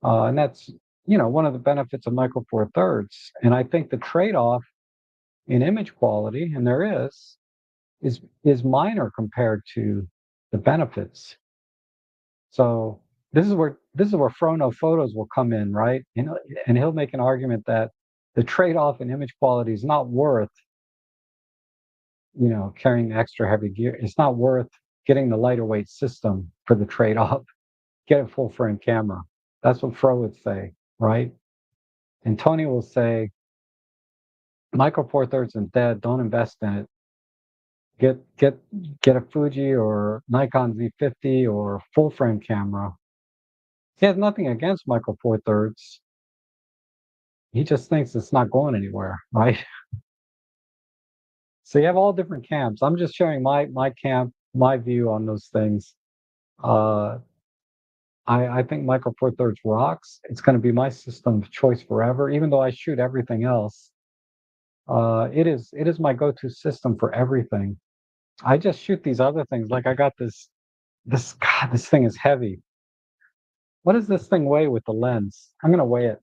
And that's one of the benefits of Micro Four Thirds. And I think the trade-off in image quality, and there is minor compared to the benefits. So this is where Frono Photos will come in, right? And he'll make an argument that the trade-off in image quality is not worth carrying extra heavy gear. It's not worth getting the lighter weight system for the trade-off. Get a full frame camera. That's what Fro would say, right? And Tony will say, Micro Four Thirds and dead. Don't invest in it. Get a Fuji or Nikon Z50 or full frame camera. He has nothing against Micro Four Thirds. He just thinks it's not going anywhere, right? So you have all different camps. I'm just sharing my camp, my view on those things. Uh, I think Micro Four Thirds rocks. It's going to be my system of choice forever, even though I shoot everything else. It is my go-to system for everything. I just shoot these other things. Like I got this thing is heavy. What does this thing weigh with the lens? I'm gonna weigh it.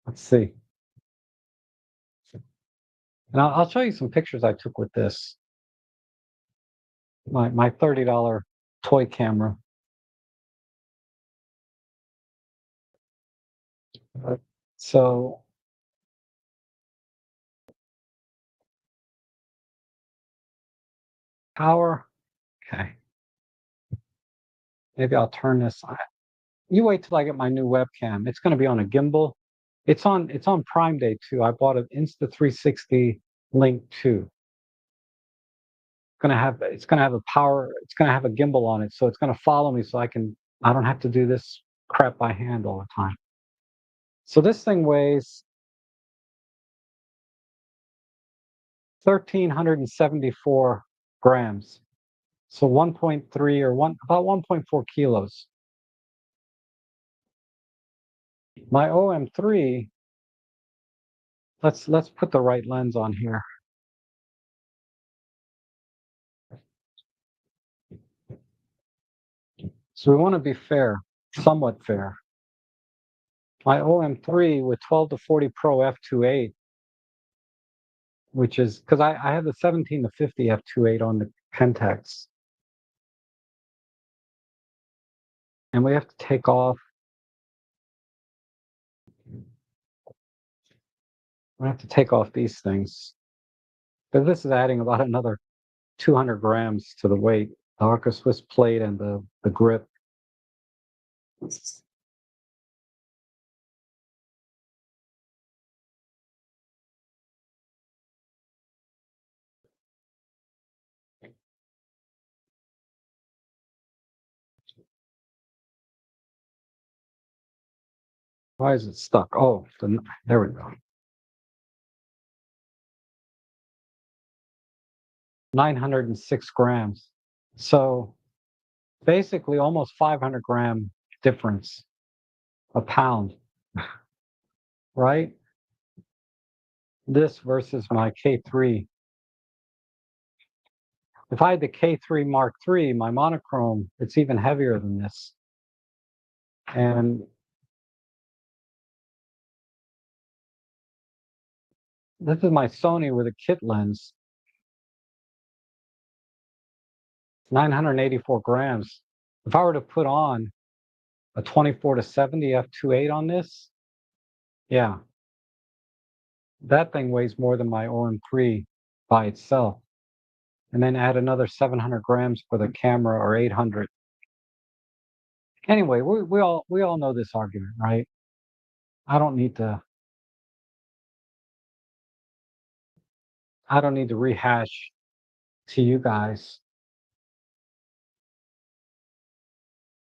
Let's see. And I'll show you some pictures I took with this. My $30 toy camera. So power. Okay. Maybe I'll turn this. You wait till I get my new webcam. It's going to be on a gimbal. It's on Prime Day too. I bought an Insta360 Link 2. It's gonna have a power. It's gonna have a gimbal on it, so it's gonna follow me, so I don't have to do this crap by hand all the time. So this thing weighs 1,374 grams. So 1.3 or about 1.4 kilos. My OM3. Let's put the right lens on here. So we want to be fair, somewhat fair. My OM3 with 12 to 40 Pro f2.8 which is because I have the 17 to 50 f2.8 on the Pentax, and we have to take off. We have to take off these things, but this is adding about another 200 grams to the weight. The Arca Swiss plate and the grip. Why is it stuck? Oh, there we go. 906 grams. So basically almost 500-gram difference, a pound, right? This versus my K3. If I had the K3 Mark III, my monochrome, it's even heavier than this. And this is my Sony with a kit lens, 984 grams. If I were to put on a 24 to 70 f2.8 on this, yeah, that thing weighs more than my OM3 by itself. And then add another 700 grams for the camera, or 800. Anyway, we all know this argument, right? I don't need to I don't need to rehash to you guys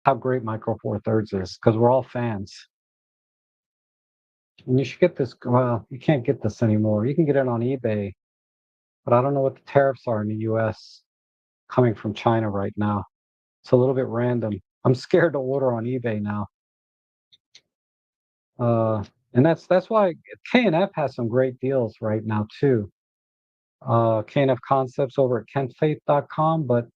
how great Micro Four Thirds is, because we're all fans. And you should get this. Well, you can't get this anymore. You can get it on eBay, but I don't know what the tariffs are in the U.S. coming from China right now. It's a little bit random. I'm scared to order on eBay now. And that's why K&F has some great deals right now too. K&F Concepts over at kenfaith.com, but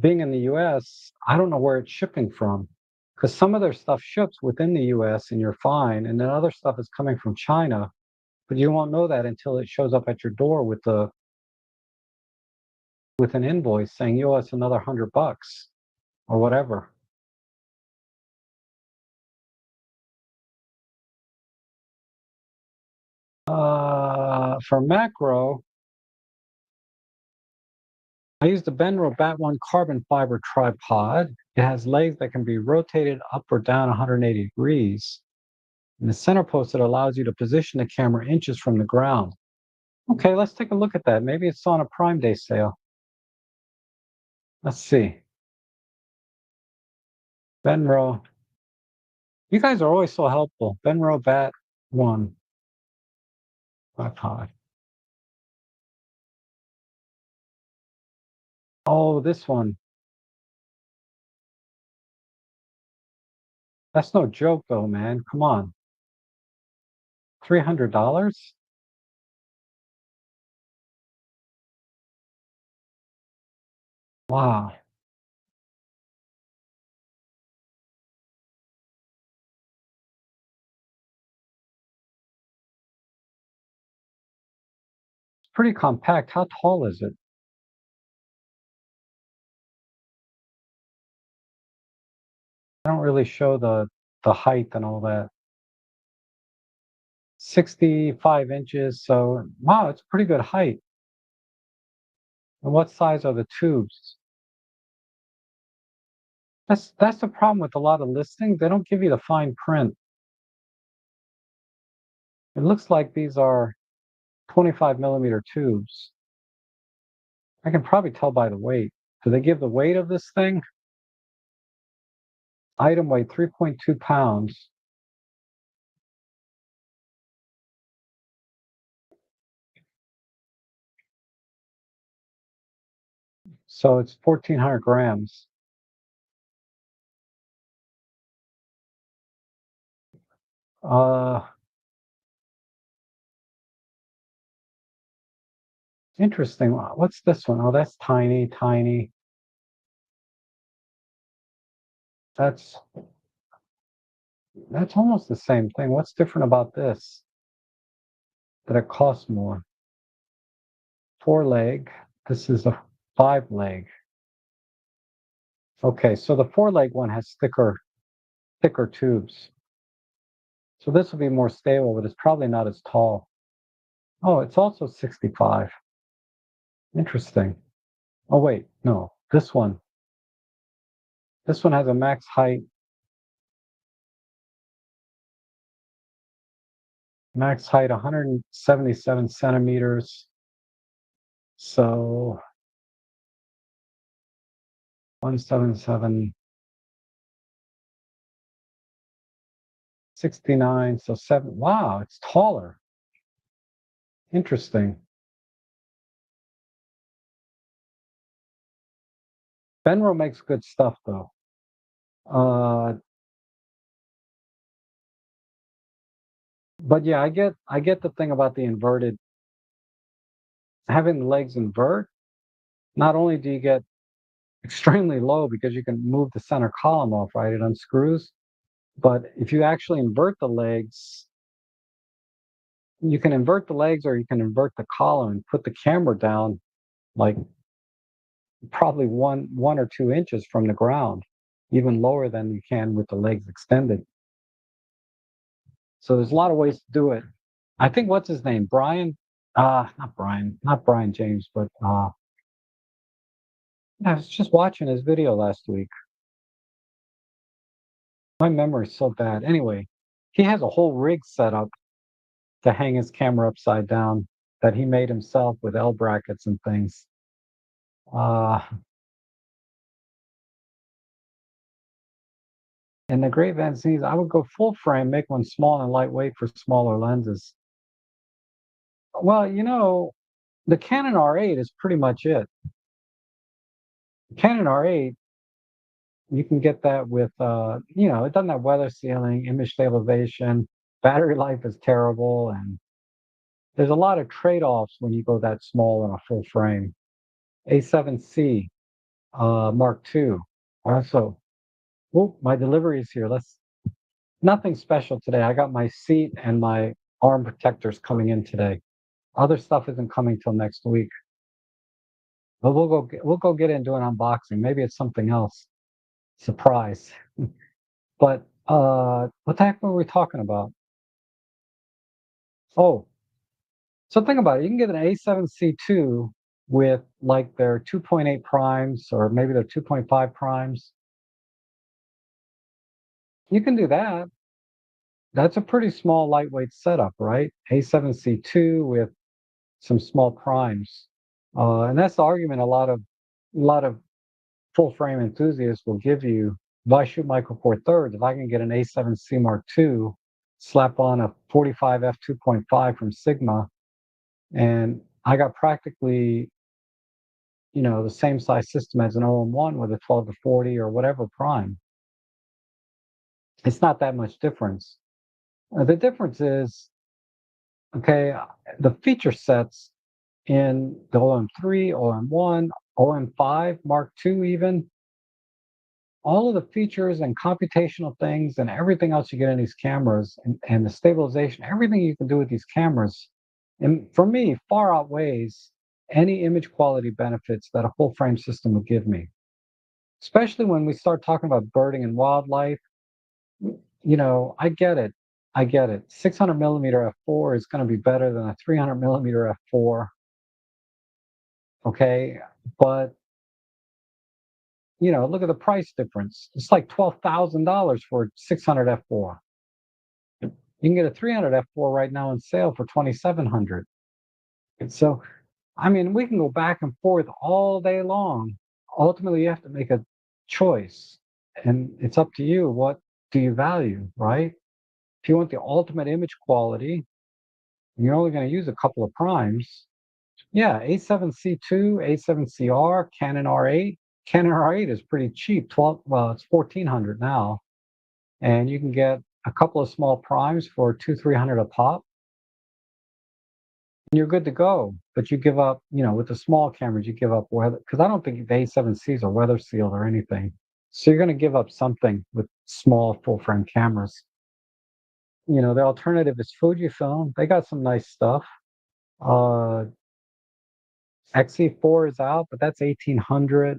being in the US, I don't know where it's shipping from, because some of their stuff ships within the US and you're fine, and then other stuff is coming from China, but you won't know that until it shows up at your door with an invoice saying you owe us another $100 or whatever. For macro, I used the Benro Bat1 carbon fiber tripod. It has legs that can be rotated up or down 180 degrees. And the center post that allows you to position the camera inches from the ground. Okay, let's take a look at that. Maybe it's on a Prime Day sale. Let's see. Benro. You guys are always so helpful. Benro Bat 1 tripod. Oh, this one. That's no joke though, man. Come on. $300? Wow. It's pretty compact. How tall is it? I don't really show the height and all that. 65 inches. So, wow, it's pretty good height. And what size are the tubes? That's the problem with a lot of listings. They don't give you the fine print. It looks like these are 25 millimeter tubes. I can probably tell by the weight. Do they give the weight of this thing? Item weight 3.2 pounds. So it's 1,400 grams. Uh, Interesting. What's this one? Oh, that's tiny, tiny. That's that's almost the same thing. What's different about this? That it costs more. 4 leg. This is a 5 leg. Okay, so the 4 leg one has thicker tubes. So this will be more stable, but it's probably not as tall. Oh, it's also 65. Interesting. Oh wait, no. This one has a max height 177 centimeters. So 177, 69, so 7. Wow, it's taller. Interesting. Benro makes good stuff though. Uh, but yeah, I get the thing about the inverted, having the legs invert. Not only do you get extremely low because you can move the center column off, right? It unscrews. But if you actually invert the legs, you can invert the legs or you can invert the column and put the camera down like probably one or 2 inches from the ground, even lower than you can with the legs extended. So there's a lot of ways to do it. I think what's his name? Not Brian James, but I was just watching his video last week. My memory's so bad. Anyway, he has a whole rig set up to hang his camera upside down that he made himself with L brackets and things. Uh, and the Great Van Z's, I would go full frame, make one small and lightweight for smaller lenses. Well, the Canon R8 is pretty much it. Canon R8, you can get that with, it doesn't have weather sealing, image stabilization, battery life is terrible, and there's a lot of trade-offs when you go that small in a full frame. A7C Mark II. Also, oh, my delivery is here. Nothing special today. I got my seat and my arm protectors coming in today. Other stuff isn't coming till next week. But we'll go get into an unboxing. Maybe it's something else. Surprise. But what the heck were we talking about? Oh, so think about it. You can get an A7C2 with like their 2.8 primes or maybe their 2.5 primes. You can do that. That's a pretty small, lightweight setup, right? A7C2 with some small primes, and that's the argument a lot of full frame enthusiasts will give you. If I shoot Micro Four Thirds, if I can get an A7C Mark II, slap on a 45 f 2.5 from Sigma, and I got practically the same size system as an OM1 with a 12 to 40 or whatever prime. It's not that much difference. The difference is, okay, the feature sets in the OM3, OM1, OM5, Mark II even, all of the features and computational things and everything else you get in these cameras and the stabilization, everything you can do with these cameras, and for me, far outweighs any image quality benefits that a full frame system would give me. Especially when we start talking about birding and wildlife, I get it. I get it. 600 millimeter f4 is going to be better than a 300 millimeter f4. Okay. But, look at the price difference. It's like $12,000 for 600 f4. You can get a 300 f4 right now on sale for 2,700. And so, I mean, we can go back and forth all day long. Ultimately, you have to make a choice, and it's up to you. What do you value, right? If you want the ultimate image quality, and you're only going to use a couple of primes, yeah, A7C2, A7CR, Canon R8. Canon R8 is pretty cheap. It's 1,400 now, and you can get a couple of small primes for 200-300 a pop, and you're good to go. But you give up, with the small cameras, you give up weather because I don't think the A7Cs are weather sealed or anything. So you're going to give up something with small full frame cameras. The alternative is Fujifilm. They got some nice stuff. Uh, XE4 is out, but that's 1800.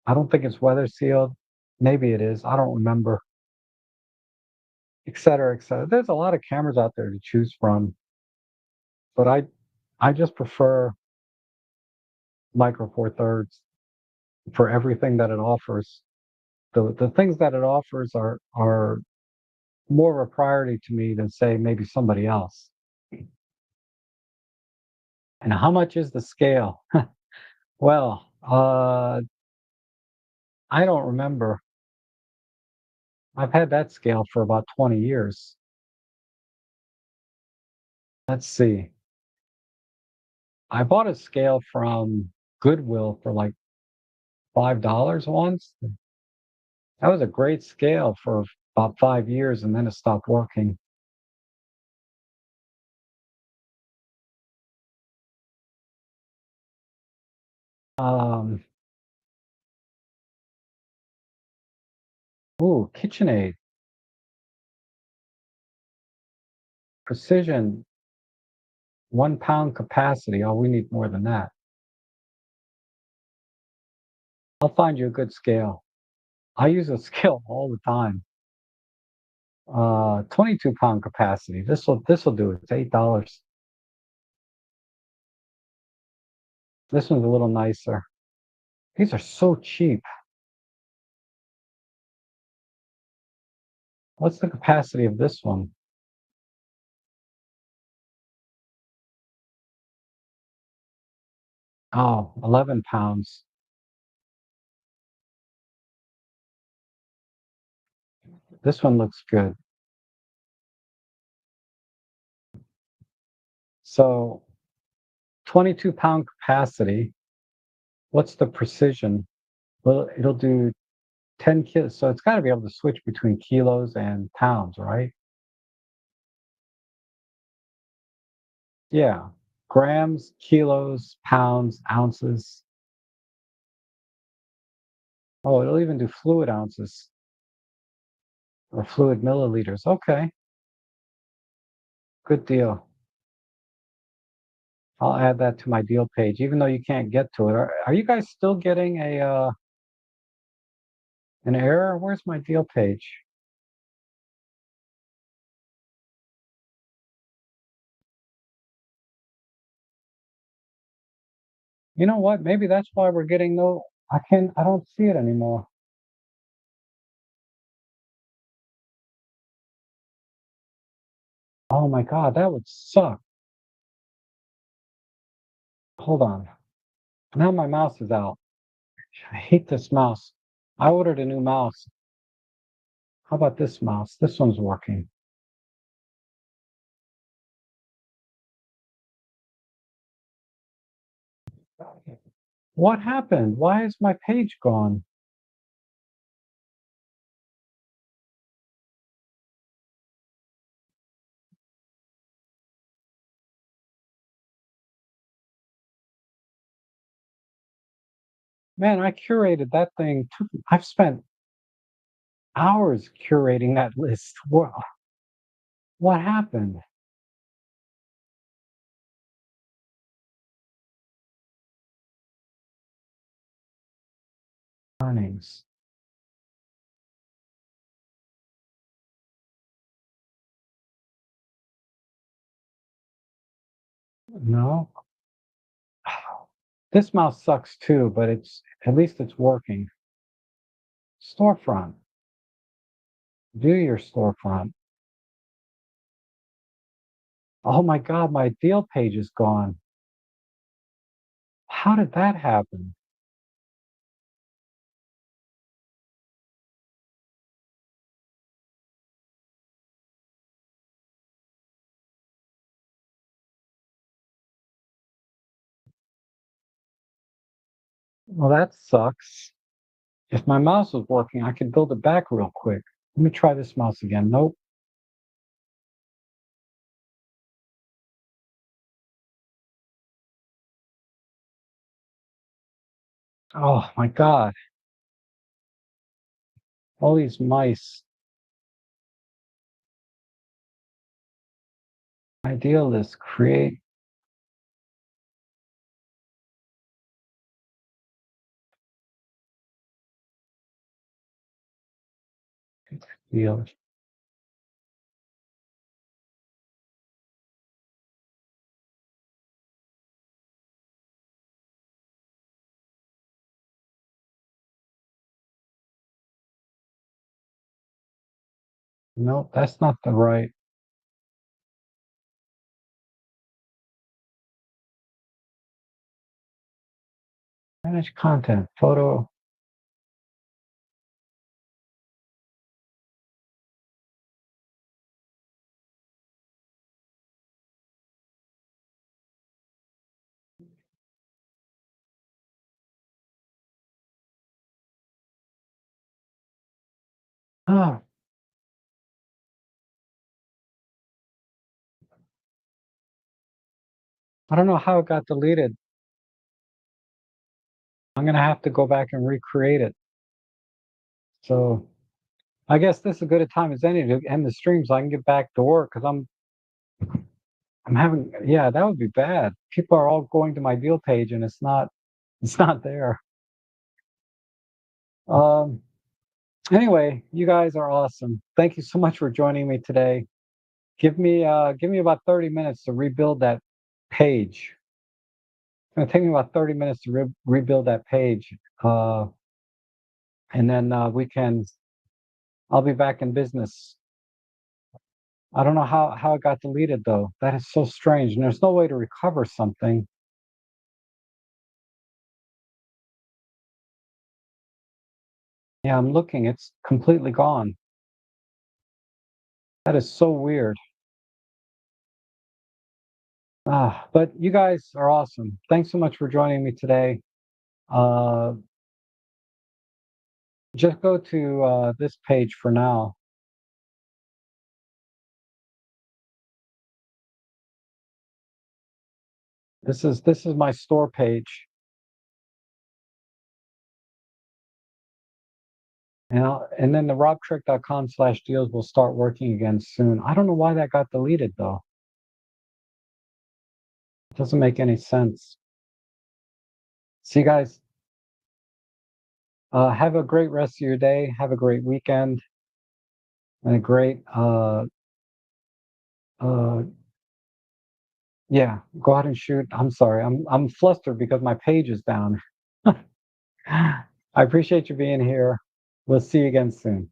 I don't think it's weather sealed. Maybe it is. I don't remember, et cetera, et cetera. There's a lot of cameras out there to choose from, but I just prefer Micro Four Thirds for everything that it offers. The things that it offers are more of a priority to me than say maybe somebody else. And how much is the scale? Well, I don't remember. I've had that scale for about 20 years. Let's see. I bought a scale from Goodwill for like $5 once. That was a great scale for about 5 years, and then it stopped working. Um, ooh, KitchenAid, precision, 1 pound capacity. Oh, we need more than that. I'll find you a good scale. I use a scale all the time. 22 pound capacity. This will do it. It's $8. This one's a little nicer. These are so cheap. What's the capacity of this one? Oh, 11 pounds. This one looks good. So 22 pound capacity. What's the precision? Well, it'll do 10 kilos. So it's got to be able to switch between kilos and pounds, right? Yeah. Grams, kilos, pounds, ounces. Oh, it'll even do fluid ounces or fluid milliliters. Okay, good deal. I'll add that to my deal page, even though you can't get to it. Are you guys still getting a an error? Where's my deal page? You know what? Maybe that's why we're getting no. I don't see it anymore. Oh my God, that would suck. Hold on. Now my mouse is out. I hate this mouse. I ordered a new mouse. How about this mouse? This one's working. What happened? Why is my page gone? Man, I curated that thing. I've spent hours curating that list. What happened? Earnings. No. This mouse sucks too, but it's at least it's working. Storefront. Do your storefront. Oh my God, my deal page is gone. How did that happen? Well, that sucks. If my mouse was working, I could build it back real quick. Let me try this mouse again. Nope. Oh my God. All these mice. Ideal is create Deal. No, that's not the right manage content, photo. Ah, I don't know how it got deleted. I'm gonna have to go back and recreate it. So I guess this is as good a time as any to end the stream so I can get back to work because I'm having, yeah, that would be bad. People are all going to my deal page and it's not there. Um, anyway, you guys are awesome. Thank you so much for joining me today. Give me about 30 minutes to rebuild that page. It's gonna take me about 30 minutes to rebuild that page. And then I'll be back in business. I don't know how it got deleted though. That is so strange. And there's no way to recover something. Yeah, I'm looking. It's completely gone. That is so weird. But you guys are awesome. Thanks so much for joining me today. Uh, just go to this page for now. This is my store page, and then the robtrick.com/deals will start working again soon. I don't know why that got deleted though. It doesn't make any sense. See you guys. Have a great rest of your day. Have a great weekend and a great uh, yeah. Go ahead and shoot. I'm sorry. I'm flustered because my page is down. I appreciate you being here. We'll see you again soon.